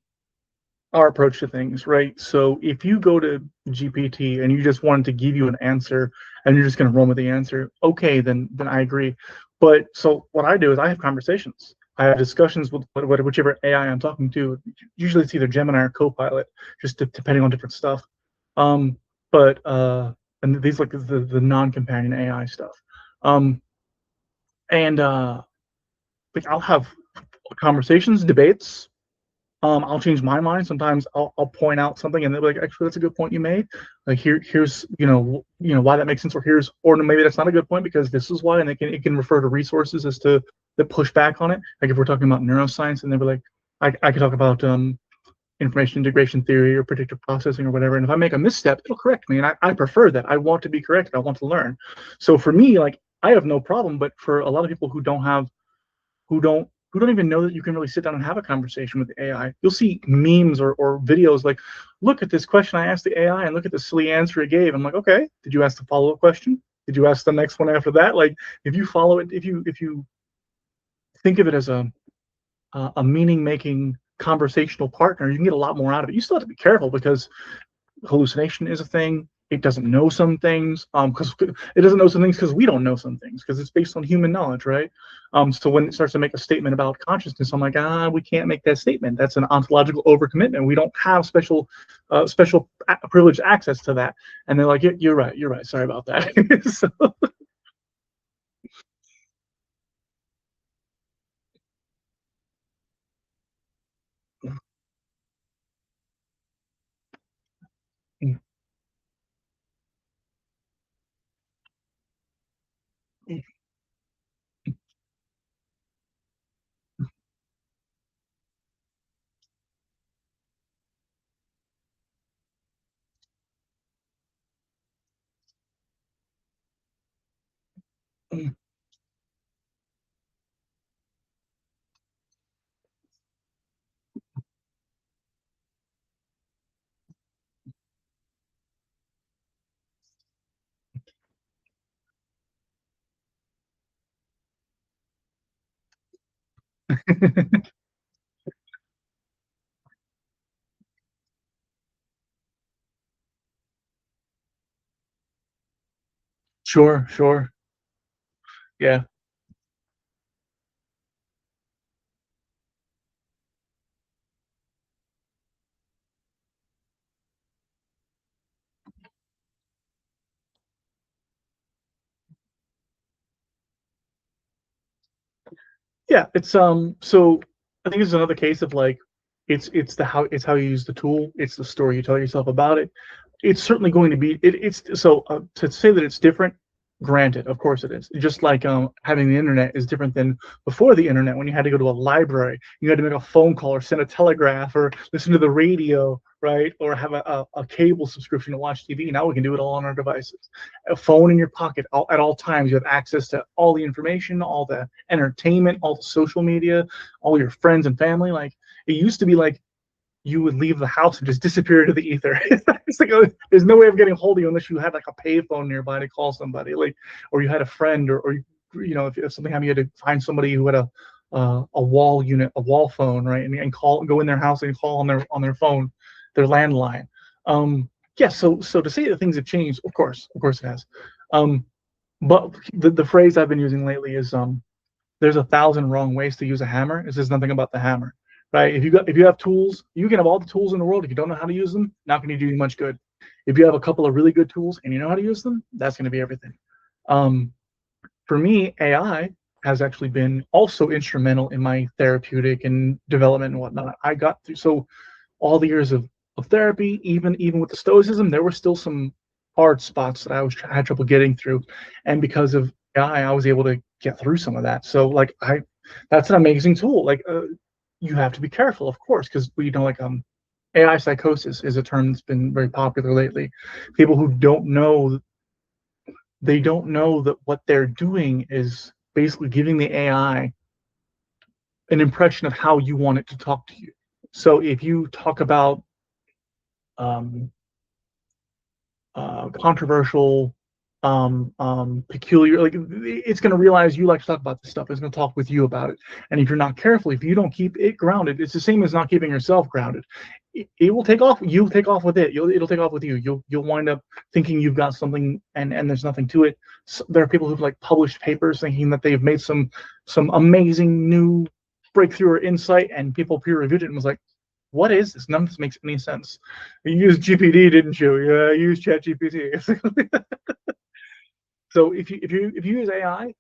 our approach to things, right? So if you go to GPT and you just wanted to give you an answer and you're just going to run with the answer, okay, then I agree. But so what I do is I have conversations. I have discussions with whichever AI I'm talking to. Usually it's either Gemini or Copilot, just depending on different stuff. Um, but and these like the non-companion AI stuff. Um, and like I'll have conversations, debates. I'll change my mind. Sometimes I'll point out something and they'll be like, actually, that's a good point you made. Like here's why that makes sense, or here's or maybe that's not a good point because this is why, and it can refer to resources as to the pushback on it. Like if we're talking about neuroscience, and they'll be like, I could talk about information integration theory or predictive processing or whatever. And if I make a misstep, it'll correct me. And I prefer that. I want to be corrected. I want to learn. So for me, like I have no problem, but for a lot of people who don't even know that you can really sit down and have a conversation with the AI. You'll see memes or videos like, look at this question I asked the AI and look at the silly answer it gave. I'm like, okay, did you ask the follow-up question? Did you ask the next one after that? Like if you follow it, if you think of it as a meaning making conversational partner, you can get a lot more out of it. You still have to be careful because hallucination is a thing. It doesn't know some things because it doesn't know some things because we don't know some things because it's based on human knowledge, right? So when it starts to make a statement about consciousness, I'm like, we can't make that statement. That's an ontological overcommitment. We don't have special privileged access to that. And they're like, you're right, you're right. Sorry about that. So, Sure, sure. Yeah. Yeah, so I think it's another case of like it's how you use the tool, it's the story you tell yourself about it. It's certainly going to be it's so to say that it's different, granted, of course it is. Just like having the internet is different than before the internet when you had to go to a library, you had to make a phone call or send a telegraph or listen to the radio, right? Or have a cable subscription to watch TV. Now we can do it all on our devices. A phone in your pocket at all times. You have access to all the information, all the entertainment, all the social media, all your friends and family. Like it used to be like you would leave the house and just disappear into the ether. It's like there's no way of getting a hold of you unless you had like a payphone nearby to call somebody, like, or you had a friend, or if something happened, you had to find somebody who had a wall unit, a wall phone, right, and call, go in their house and call on their phone, their landline. Yeah, so to say that things have changed, of course it has. Um, but the phrase I've been using lately is there's a thousand wrong ways to use a hammer. It says nothing about the hammer, right? If you have tools, you can have all the tools in the world. If you don't know how to use them, not going to do you much good. If you have a couple of really good tools and you know how to use them, that's going to be everything. Um, for me, AI has actually been also instrumental in my therapeutic and development and whatnot. I got through all the years of therapy, even with the Stoicism, there were still some hard spots that had trouble getting through, and because of AI, I was able to get through some of that. So like that's an amazing tool. Like you have to be careful, of course, because we know like AI psychosis is a term that's been very popular lately. People who don't know, they don't know that what they're doing is basically giving the AI an impression of how you want it to talk to you. So if you talk about um, controversial, peculiar. Like it's going to realize you like to talk about this stuff. It's going to talk with you about it. And if you're not careful, if you don't keep it grounded, it's the same as not keeping yourself grounded. It will take off. You'll take off with it. It'll take off with you. You'll wind up thinking you've got something, and there's nothing to it. So there are people who've like published papers thinking that they've made some amazing new breakthrough or insight, and people peer reviewed it and was like, what is this? None of this makes any sense. You used GPT, didn't you? Yeah, I used ChatGPT. So if you use AI,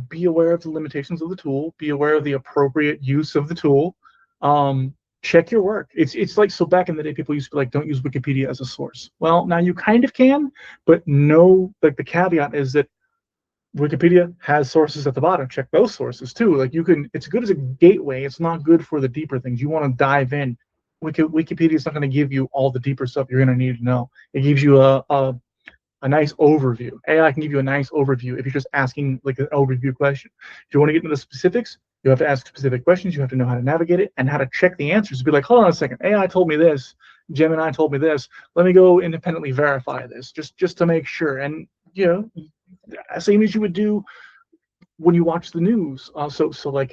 be aware of the limitations of the tool. Be aware of the appropriate use of the tool. Um, check your work. It's like, so back in the day, people used to be like, don't use Wikipedia as a source. Well, now you kind of can, but no. Like the caveat is that Wikipedia has sources at the bottom. Check those sources too. Like you can, it's good as a gateway. It's not good for the deeper things. You want to dive in. Wikipedia is not going to give you all the deeper stuff you're going to need to know. It gives you a nice overview. AI can give you a nice overview if you're just asking like an overview question. If you want to get into the specifics, you have to ask specific questions. You have to know how to navigate it and how to check the answers. Be like, hold on a second, AI told me this, Gemini told me this. Let me go independently verify this, just to make sure. And you know, same as you would do when you watch the news. So like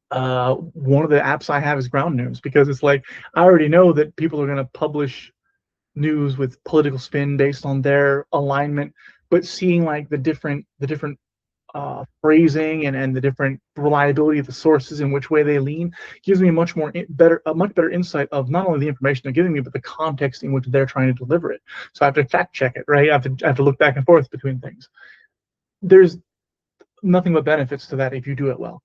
one of the apps I have is Ground News, because it's like I already know that people are going to publish news with political spin based on their alignment, but seeing like the different phrasing and the different reliability of the sources and which way they lean gives me a much better insight of not only the information they're giving me, but the context in which they're trying to deliver it. So I have to fact check it, right? I have to look back and forth between things. There's nothing but benefits to that if you do it well.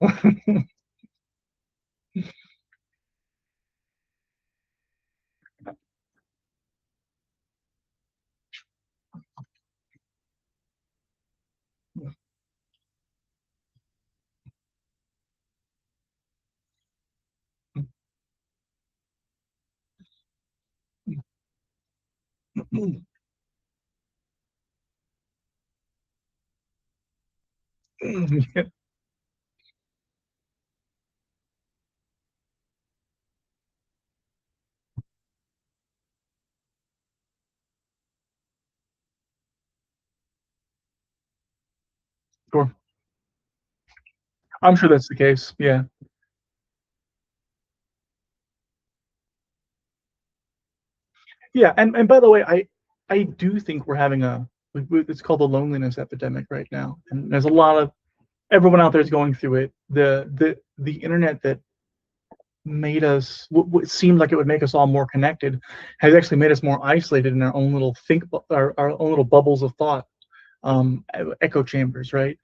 Sure. I'm sure that's the case. Yeah. Yeah, and by the way, I do think we're having it's called the loneliness epidemic right now, and there's a lot of everyone out there is going through it. The internet that made us what seemed like it would make us all more connected has actually made us more isolated in our own little our own little bubbles of thought, echo chambers, right?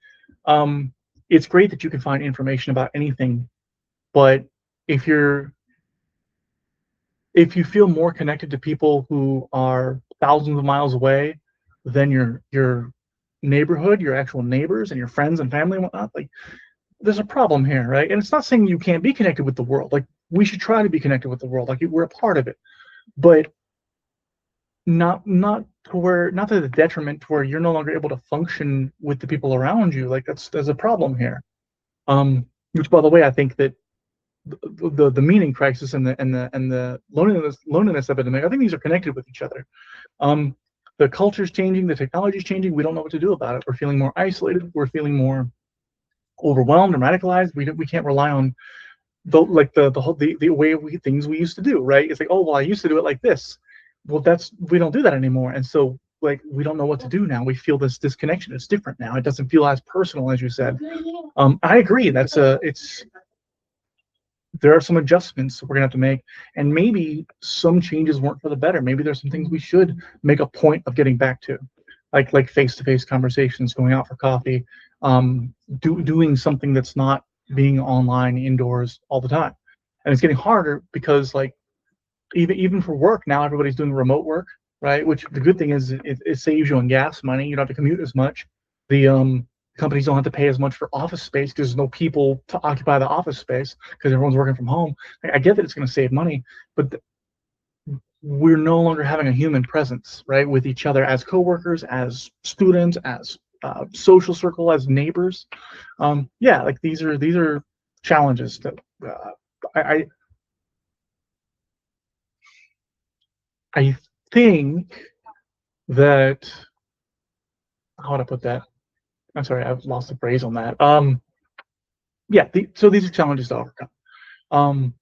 Um, it's great that you can find information about anything, but if you're if you feel more connected to people who are thousands of miles away than your neighborhood, your actual neighbors and your friends and family and whatnot, like there's a problem here, right? And it's not saying you can't be connected with the world. Like we should try to be connected with the world, like we're a part of it, but not to where not to the detriment to where you're no longer able to function with the people around you. Like there's a problem here. Which by the way, I think that the meaning crisis and the loneliness epidemic, I think these are connected with each other. Um, the culture's changing, the technology's changing. We don't know what to do about it. We're feeling more isolated. We're feeling more overwhelmed and radicalized. We can't rely on the way things we used to do. Right? It's like, oh well, I used to do it like this. Well, we don't do that anymore, and so like we don't know what to do now. We feel this disconnection. It's different now. It doesn't feel as personal as you said. I agree. It's there are some adjustments we're gonna have to make, and maybe some changes weren't for the better. Maybe there's some things we should make a point of getting back to, like face-to-face conversations, going out for coffee, doing something that's not being online indoors all the time. And it's getting harder because like even for work now, everybody's doing remote work, right? Which the good thing is it saves you on gas money. You don't have to commute as much. The companies don't have to pay as much for office space because there's no people to occupy the office space because everyone's working from home. I get that it's going to save money, but we're no longer having a human presence, right, with each other as coworkers, as students, as social circle, as neighbors. Yeah, like these are challenges that I I think that how would I put that? I'm sorry, I've lost the phrase on that. Yeah, so these are challenges to overcome. Um,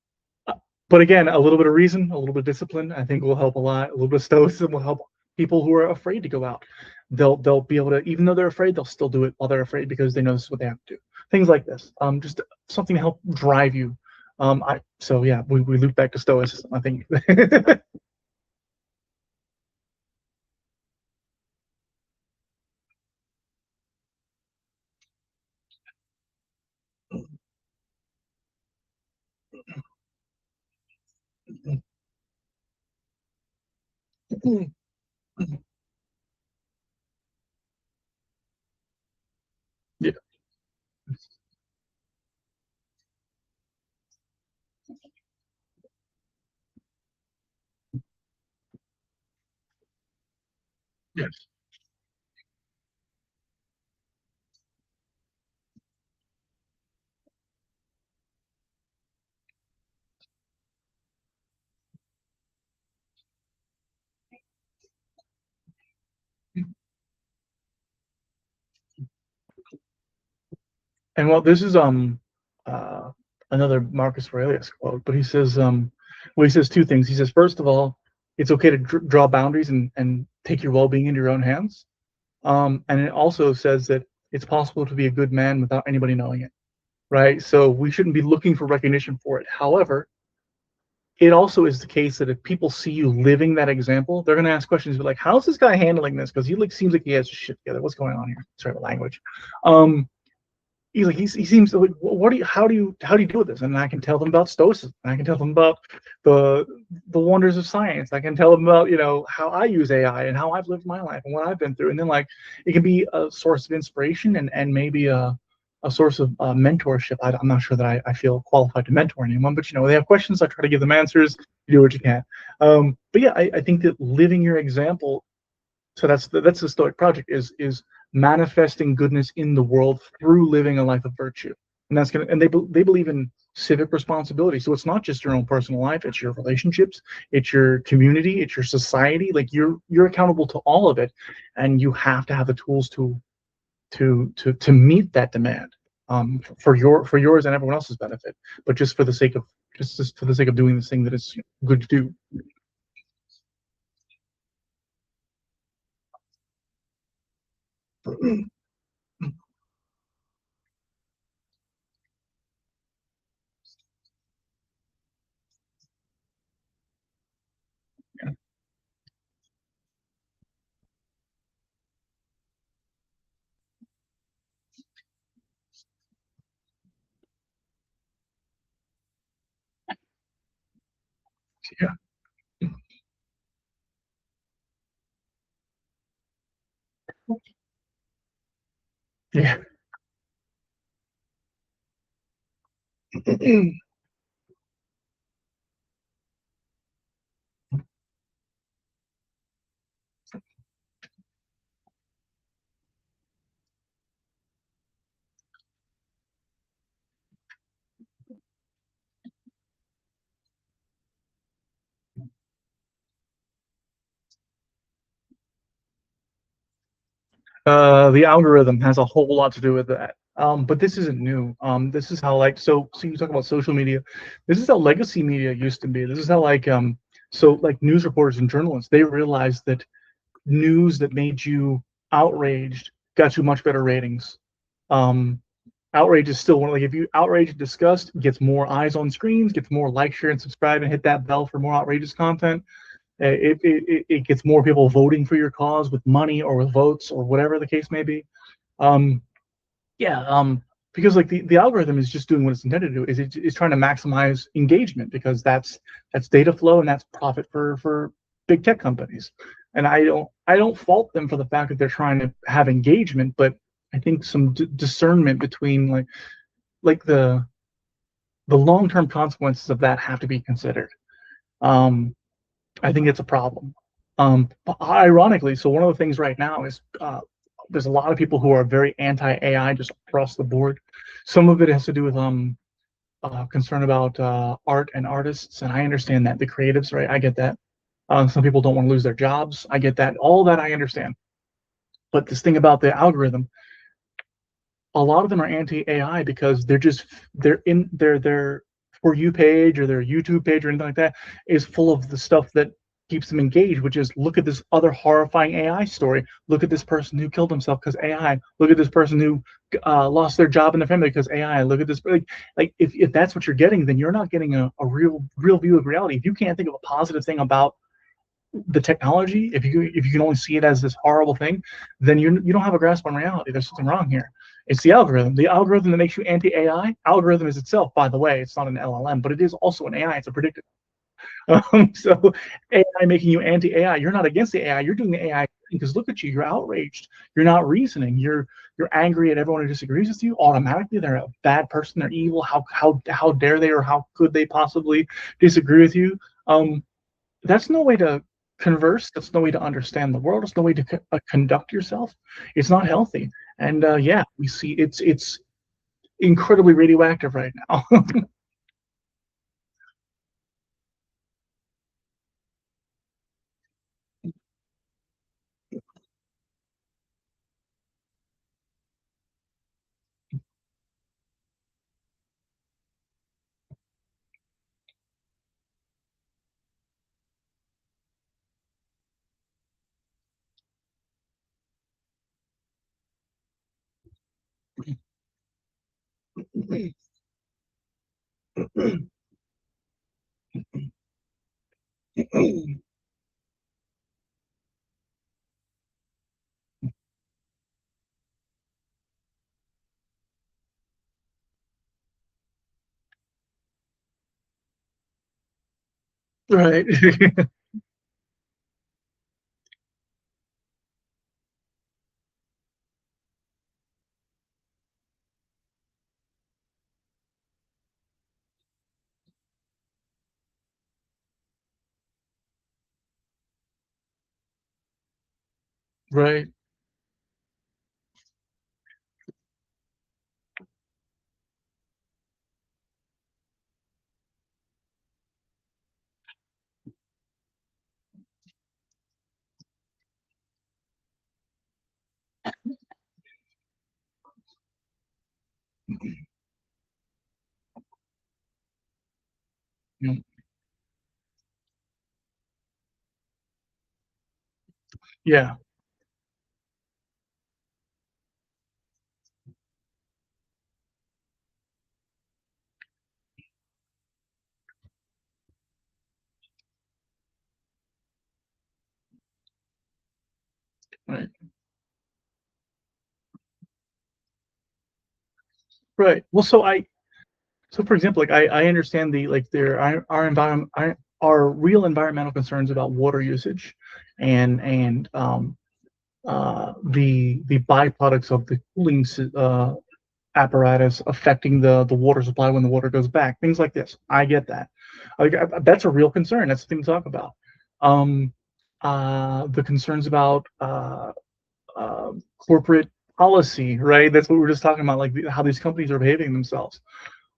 but again, a little bit of reason, a little bit of discipline, I think will help a lot. A little bit of stoicism will help people who are afraid to go out. They'll be able to, even though they're afraid, they'll still do it while they're afraid because they know this is what they have to do. Things like this. Just something to help drive you. So yeah, we loop back to stoicism, I think. Yeah. Yes. And well, this is uh another Marcus Aurelius quote, but he says well he says two things. He says first of all, it's okay to draw boundaries and take your well-being into your own hands. And it also says that it's possible to be a good man without anybody knowing it, right? So we shouldn't be looking for recognition for it. However, it also is the case that if people see you living that example, they're going to ask questions like, "How's this guy handling this? Because he like seems like he has his shit together. What's going on here?" Sorry, the language. Um, he seems like, what do you how do you deal with this? And I can tell them about stoicism, and I can tell them about the the wonders of science. I can tell them about how I use AI and how I've lived my life and what I've been through. And then like it can be a source of inspiration and maybe a source of mentorship. I'm not sure that I feel qualified to mentor anyone, but they have questions, I try to give them answers. You do what you can. But yeah, I think that living your example, so that's the Stoic project, is manifesting goodness in the world through living a life of virtue. And they believe in civic responsibility. So it's not just your own personal life, it's your relationships, it's your community, it's your society. Like you're accountable to all of it, and you have to have the tools to meet that demand. for yours and everyone else's benefit, but just for the sake of doing this thing that is good to do. Yeah, yeah. The algorithm has a whole lot to do with that. But this isn't new. This is how so you talk about social media. This is how legacy media used to be. This is how like news reporters and journalists, they realized that news that made you outraged got you much better ratings. Um, Outrage is still one, like, if you outrage and disgust, gets more eyes on screens, gets more like, share, and subscribe, and hit that bell for more outrageous content. It gets more people voting for your cause with money or with votes or whatever the case may be. Um, yeah, because like the algorithm is just doing what it's intended to do. It's trying to maximize engagement because that's data flow and that's profit for big tech companies. And I don't fault them for the fact that they're trying to have engagement, but I think some discernment between like the long term consequences of that have to be considered. Um, I think it's a problem. But ironically, so one of the things right now is there's a lot of people who are very anti AI just across the board. Some of it has to do with concern about art and artists, and I understand that, the creatives, right? I get that. Some people don't want to lose their jobs. I get that. All that I understand. But this thing about the algorithm, a lot of them are anti-AI because they're in their For You page or their YouTube page or anything like that is full of the stuff that keeps them engaged, which is, look at this other horrifying AI story. Look at this person who killed himself because AI. Look at this person who lost their job in their family because AI. Look at this. Like if that's what you're getting, then you're not getting a real view of reality. If you can't think of a positive thing about the technology, if you can only see it as this horrible thing, then you don't have a grasp on reality. There's something wrong here. It's the algorithm. The algorithm that makes you anti-AI. Algorithm is itself, by the way, it's not an LLM, but it is also an AI. It's a predictive. So AI making you anti-AI. You're not against the AI. You're doing the AI because look at you. You're outraged. You're not reasoning. You're angry at everyone who disagrees with you. Automatically, they're a bad person. They're evil. How dare they, or how could they possibly disagree with you? That's no way to converse. That's no way to understand the world. It's no way to conduct yourself. It's not healthy. And yeah, we see it's incredibly radioactive right now. Right. Right. Yeah. Right. Right. Well, so for example, like I understand the like there are environment are real environmental concerns about water usage and the byproducts of the cooling apparatus affecting the water supply when the water goes back, things like this. I get that. That's a real concern. That's the thing to talk about. Um, the concerns about corporate policy, right? That's what we were just talking about, like how these companies are behaving themselves.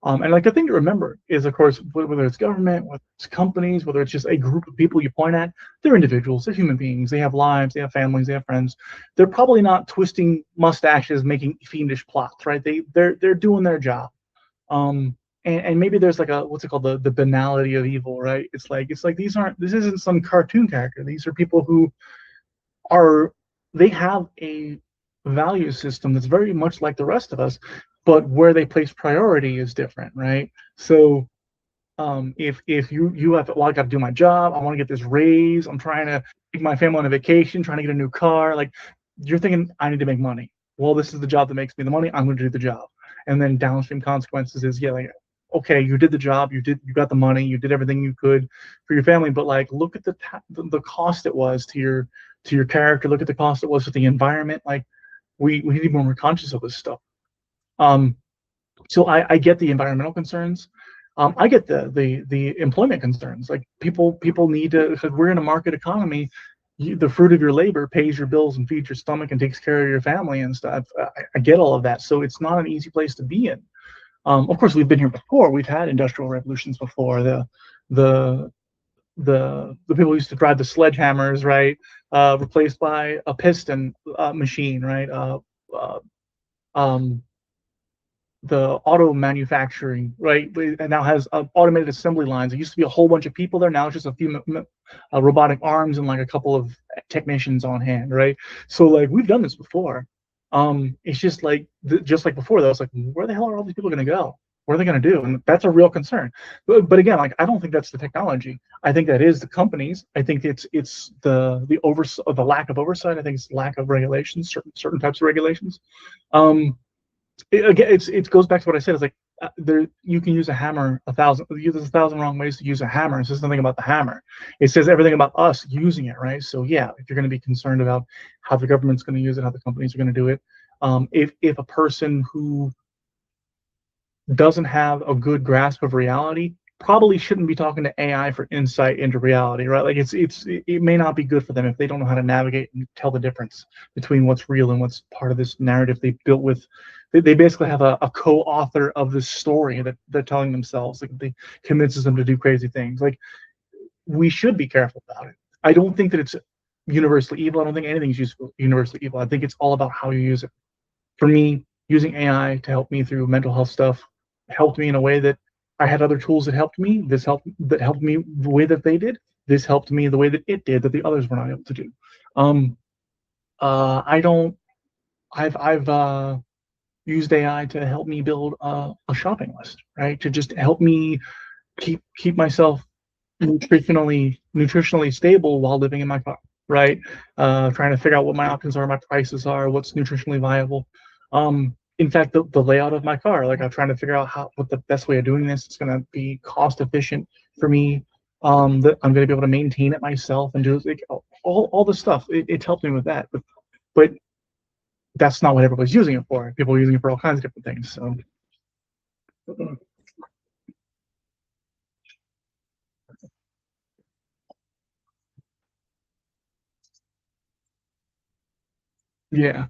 And like the thing to remember is, of course, whether it's government, whether it's companies, whether it's just a group of people you point at, they're individuals, they're human beings, they have lives, they have families, they have friends. They're probably not twisting mustaches, making fiendish plots, right? They're doing their job. Um, and maybe there's like a what's it called, the banality of evil, right? It's like this isn't some cartoon character. These are people who are they have a value system that's very much like the rest of us, but where they place priority is different, right? So if you have, well, I got to do my job, I want to get this raise, I'm trying to take my family on a vacation, trying to get a new car, like you're thinking I need to make money. Well, this is the job that makes me the money, I'm going to do the job. And then downstream consequences is, yeah, like, okay, you did the job, you got the money, you did everything you could for your family, but like look at the cost it was to your character, look at the cost it was to the environment. Like we need to be more conscious of this stuff. um so I get the environmental concerns. I get the employment concerns. Like people need to, because we're in a market economy. The fruit of your labor pays your bills and feeds your stomach and takes care of your family and stuff. I get all of that. So it's not an easy place to be in. Of course, we've been here before. We've had industrial revolutions before. The the people who used to drive the sledgehammers, right, replaced by a piston machine, right? Uh, um, the auto manufacturing, right? And now has automated assembly lines. It used to be a whole bunch of people there. Now it's just a few robotic arms and like a couple of technicians on hand, right? So like we've done this before. It's just like just like before, though. It's like where the hell are all these people going to go? What are they going to do? And that's a real concern. But again, like I don't think that's the technology. I think that is the companies. I think it's the lack of oversight. I think it's lack of regulations, certain types of regulations. Um, Again, it goes back to what I said. It's like there you can use a hammer a thousand. There's a thousand wrong ways to use a hammer. It says nothing about the hammer. It says everything about us using it, right? So yeah, if you're going to be concerned about how the government's going to use it, how the companies are going to do it, if a person who doesn't have a good grasp of reality probably shouldn't be talking to AI for insight into reality, right? Like it may not be good for them if they don't know how to navigate and tell the difference between what's real and what's part of this narrative they built with. They basically have a co-author of this story that they're telling themselves. Like they convinces them to do crazy things. Like we should be careful about it. I don't think that it's universally evil. I don't think anything's useful, universally evil. I think it's all about how you use it. For me, using AI to help me through mental health stuff helped me in a way that I had other tools that helped me. This helped me the way that they did. This helped me the way that it did that the others were not able to do. Um, I don't. I've used AI to help me build a shopping list, right? To just help me keep myself nutritionally stable while living in my car, right? Trying to figure out what my options are, my prices are, what's nutritionally viable. In fact, the layout of my car, like I'm trying to figure out what the best way of doing this is going to be cost efficient for me. That I'm going to be able to maintain it myself and do like all the stuff. It's helped me with that, but that's not what everybody's using it for. People are using it for all kinds of different things. So yeah.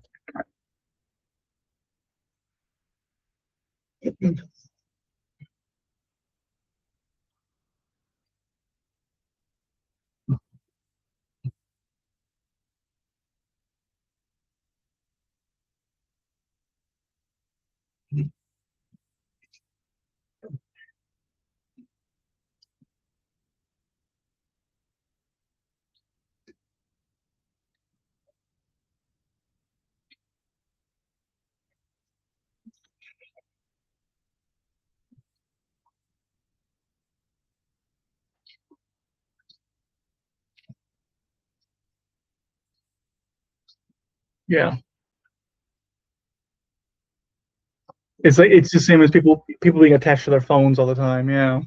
Yeah. It's like it's the same as people being attached to their phones all the time. Yeah.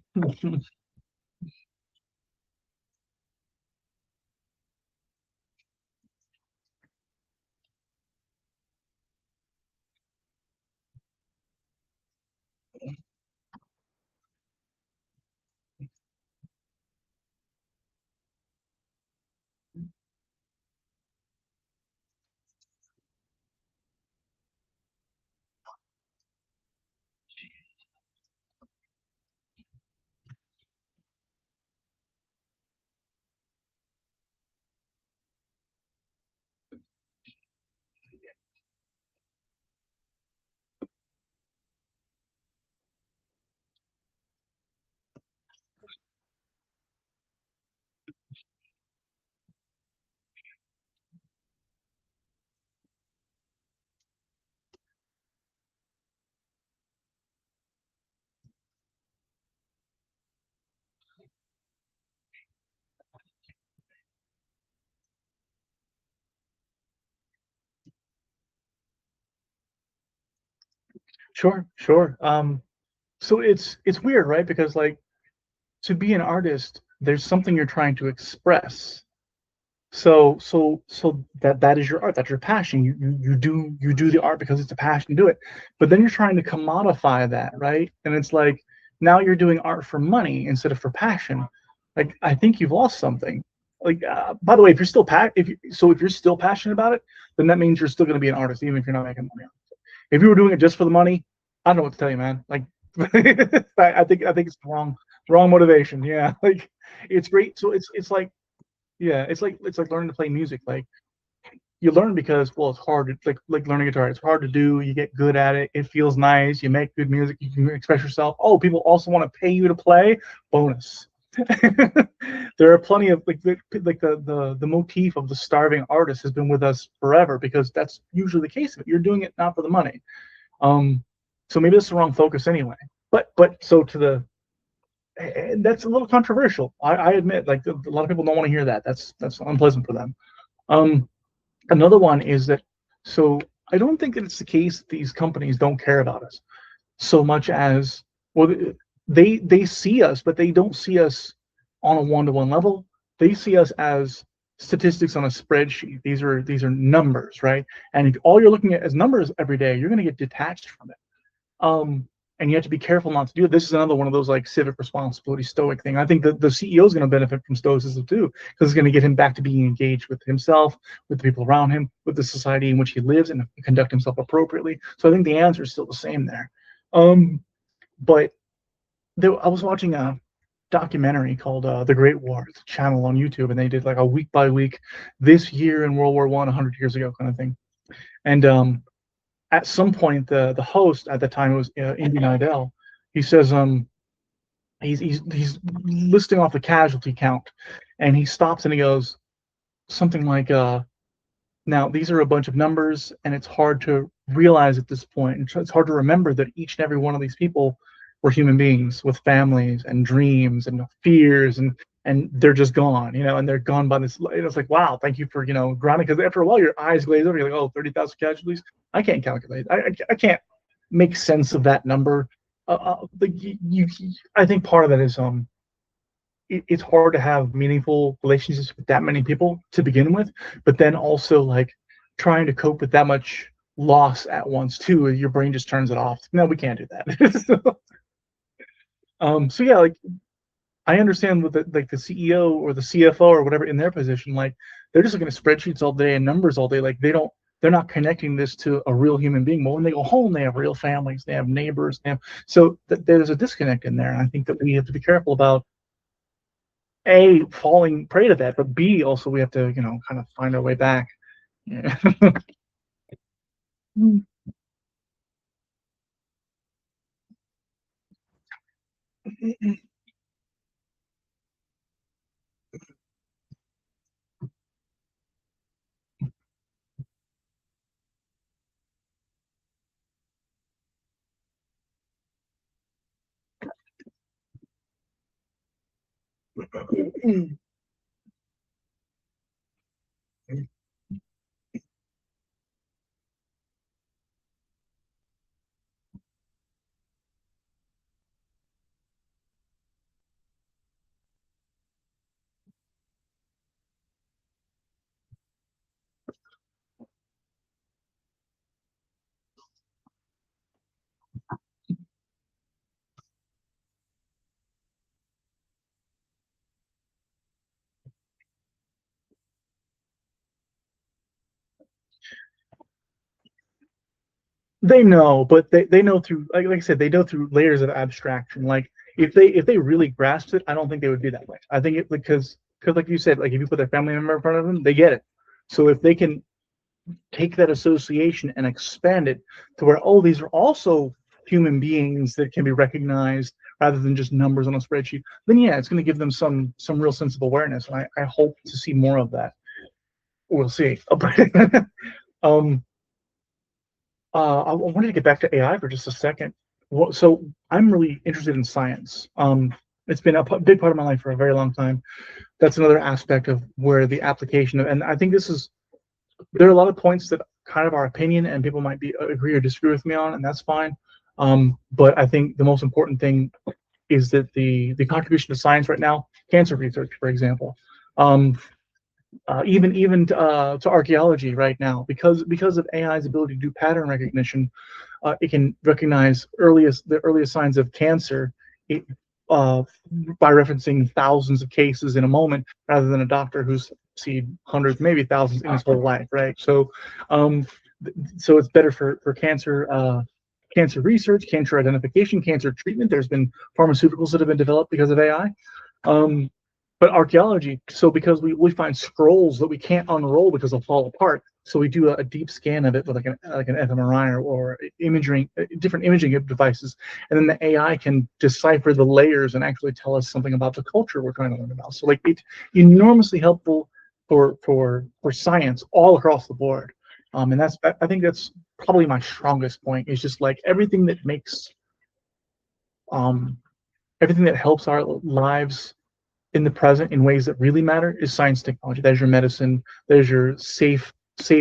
Sure, sure. So it's weird, right? Because like to be an artist, there's something you're trying to express. So that is your art. That's your passion. You do the art because it's a passion to do it. But then you're trying to commodify that, right? And it's like now you're doing art for money instead of for passion. Like I think you've lost something. Like by the way, if you're still passionate about it, then that means you're still going to be an artist even if you're not making money. If you were doing it just for the money, I don't know what to tell you, man. Like, I think it's the wrong motivation. Yeah, like it's great. So it's like yeah, it's like learning to play music. Like you learn because well, it's hard. It's like learning guitar. It's hard to do. You get good at it. It feels nice. You make good music. You can express yourself. Oh, people also want to pay you to play. Bonus. There are plenty of like the motif of the starving artist has been with us forever because that's usually the case of it. You're doing it not for the money. Um, so maybe that's the wrong focus anyway. But so to the that's a little controversial. I admit, like a lot of people don't want to hear that. That's unpleasant for them. Um, Another one is that so I don't think that it's the case that these companies don't care about us so much as well they see us, but they don't see us on a one-to-one level. They see us as statistics on a spreadsheet. These are numbers, right? And if all you're looking at as numbers every day, you're going to get detached from it. Um, and you have to be careful not to do it. This is another one of those like civic responsibility stoic thing. I think that the CEO is going to benefit from stoicism too, because it's going to get him back to being engaged with himself, with the people around him, with the society in which he lives, and conduct himself appropriately. So I think the answer is still the same there. Um, but I was watching a documentary called The Great War. It's a channel on YouTube, and they did like a week by week, this year in World War One, 100 years ago, kind of thing. And at some point, the host at the time, it was Indy Idell. He says he's listing off the casualty count, and he stops and he goes something like now these are a bunch of numbers, and it's hard to realize at this point. It's hard to remember that each and every one of these people were human beings with families and dreams and fears, and they're just gone, and they're gone by this. It's like, wow, thank you for grounding, because after a while your eyes glaze over. You're like, oh, 30,000 casualties. I can't calculate. I can't make sense of that number. Like I think part of that is it's hard to have meaningful relationships with that many people to begin with, but then also like trying to cope with that much loss at once too. Your brain just turns it off. No, we can't do that. So yeah, like I understand with like the CEO or the CFO or whatever in their position, like they're just looking at spreadsheets all day and numbers all day. Like they're not connecting this to a real human being. But when they go home, they have real families, they have neighbors, so there's a disconnect in there. And I think that we have to be careful about A, falling prey to that, but B, also we have to, kind of find our way back. Yeah. They know, but they know through, like I said, they know through layers of abstraction. Like if they really grasped it, I don't think they would be that way. I think it because like you said, like if you put their family member in front of them, they get it. So if they can take that association and expand it to where, oh, these are also human beings that can be recognized rather than just numbers on a spreadsheet, then yeah, it's going to give them some real sense of awareness. And I hope to see more of that. We'll see. um, I wanted to get back to AI for just a second. Well, so I'm really interested in science. It's been a big part of my life for a very long time. That's another aspect of where the application of, and I think this is, there are a lot of points that kind of are opinion and people might be agree or disagree with me on, and that's fine. But I think the most important thing is that the contribution to science right now, cancer research, for example, um, even to archaeology right now, because of AI's ability to do pattern recognition, it can recognize the earliest signs of cancer, it, uh, by referencing thousands of cases in a moment, rather than a doctor who's seen hundreds, maybe thousands in his whole life, right? Um, so it's better for cancer research, cancer identification, cancer treatment. There's been pharmaceuticals that have been developed because of AI. Um, but archaeology, so because we find scrolls that we can't unroll because they'll fall apart, so we do a deep scan of it with like an fMRI or imaging, different imaging devices, and then the AI can decipher the layers and actually tell us something about the culture we're trying to learn about. So like it's enormously helpful for science all across the board. And I think that's probably my strongest point, is just like um everything that helps our lives in the present in ways that really matter is science technology. There's your medicine, there's your safe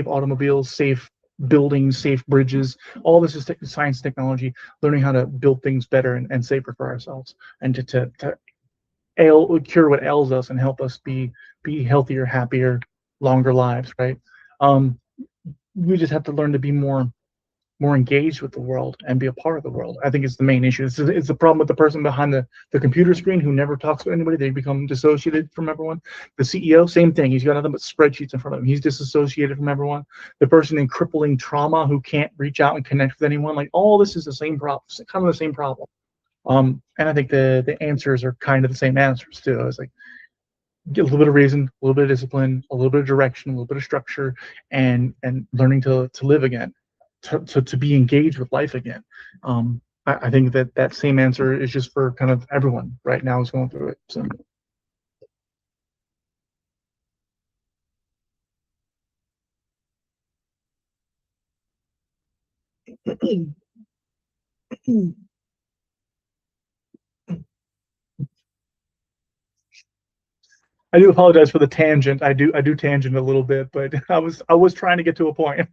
automobiles, safe buildings, safe bridges. All this is science technology, learning how to build things better and safer for ourselves, and to cure what ails us and help us be healthier, happier, longer lives, right? um we just have to learn to be more engaged with the world and be a part of the world. I think it's the main issue. It's the problem with the person behind the computer screen who never talks to anybody. They become dissociated from everyone. The CEO, same thing. He's got nothing but spreadsheets in front of him. He's disassociated from everyone. The person in crippling trauma who can't reach out and connect with anyone. Like all this is the same problem, kind of the same problem. And I think the answers are kind of the same answers too. It's like get a little bit of reason, a little bit of discipline, a little bit of direction, a little bit of structure, and learning to live again, to be engaged with life again. I think that same answer is just for kind of everyone right now is going through it. So I do apologize for the tangent. I do tangent a little bit, but I was trying to get to a point.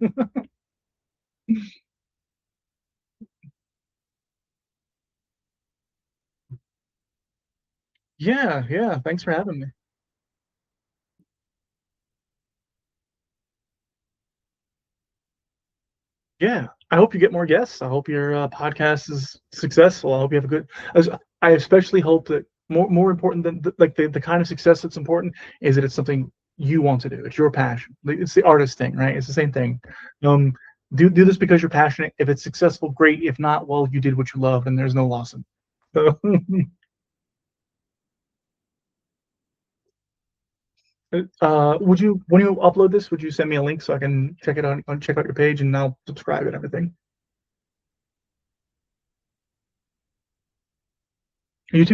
Yeah, yeah. Thanks for having me. Yeah, I hope you get more guests. I hope your podcast is successful. I hope you have a good. I especially hope that more important than like the kind of success that's important is that it's something you want to do. It's your passion. Like, it's the artist thing, right? It's the same thing. Um, do this because you're passionate. If it's successful, great. If not, well, you did what you loved, and there's no loss in it. So, would you when you upload this, would you send me a link so I can check it out, check out your page, and I'll subscribe and everything?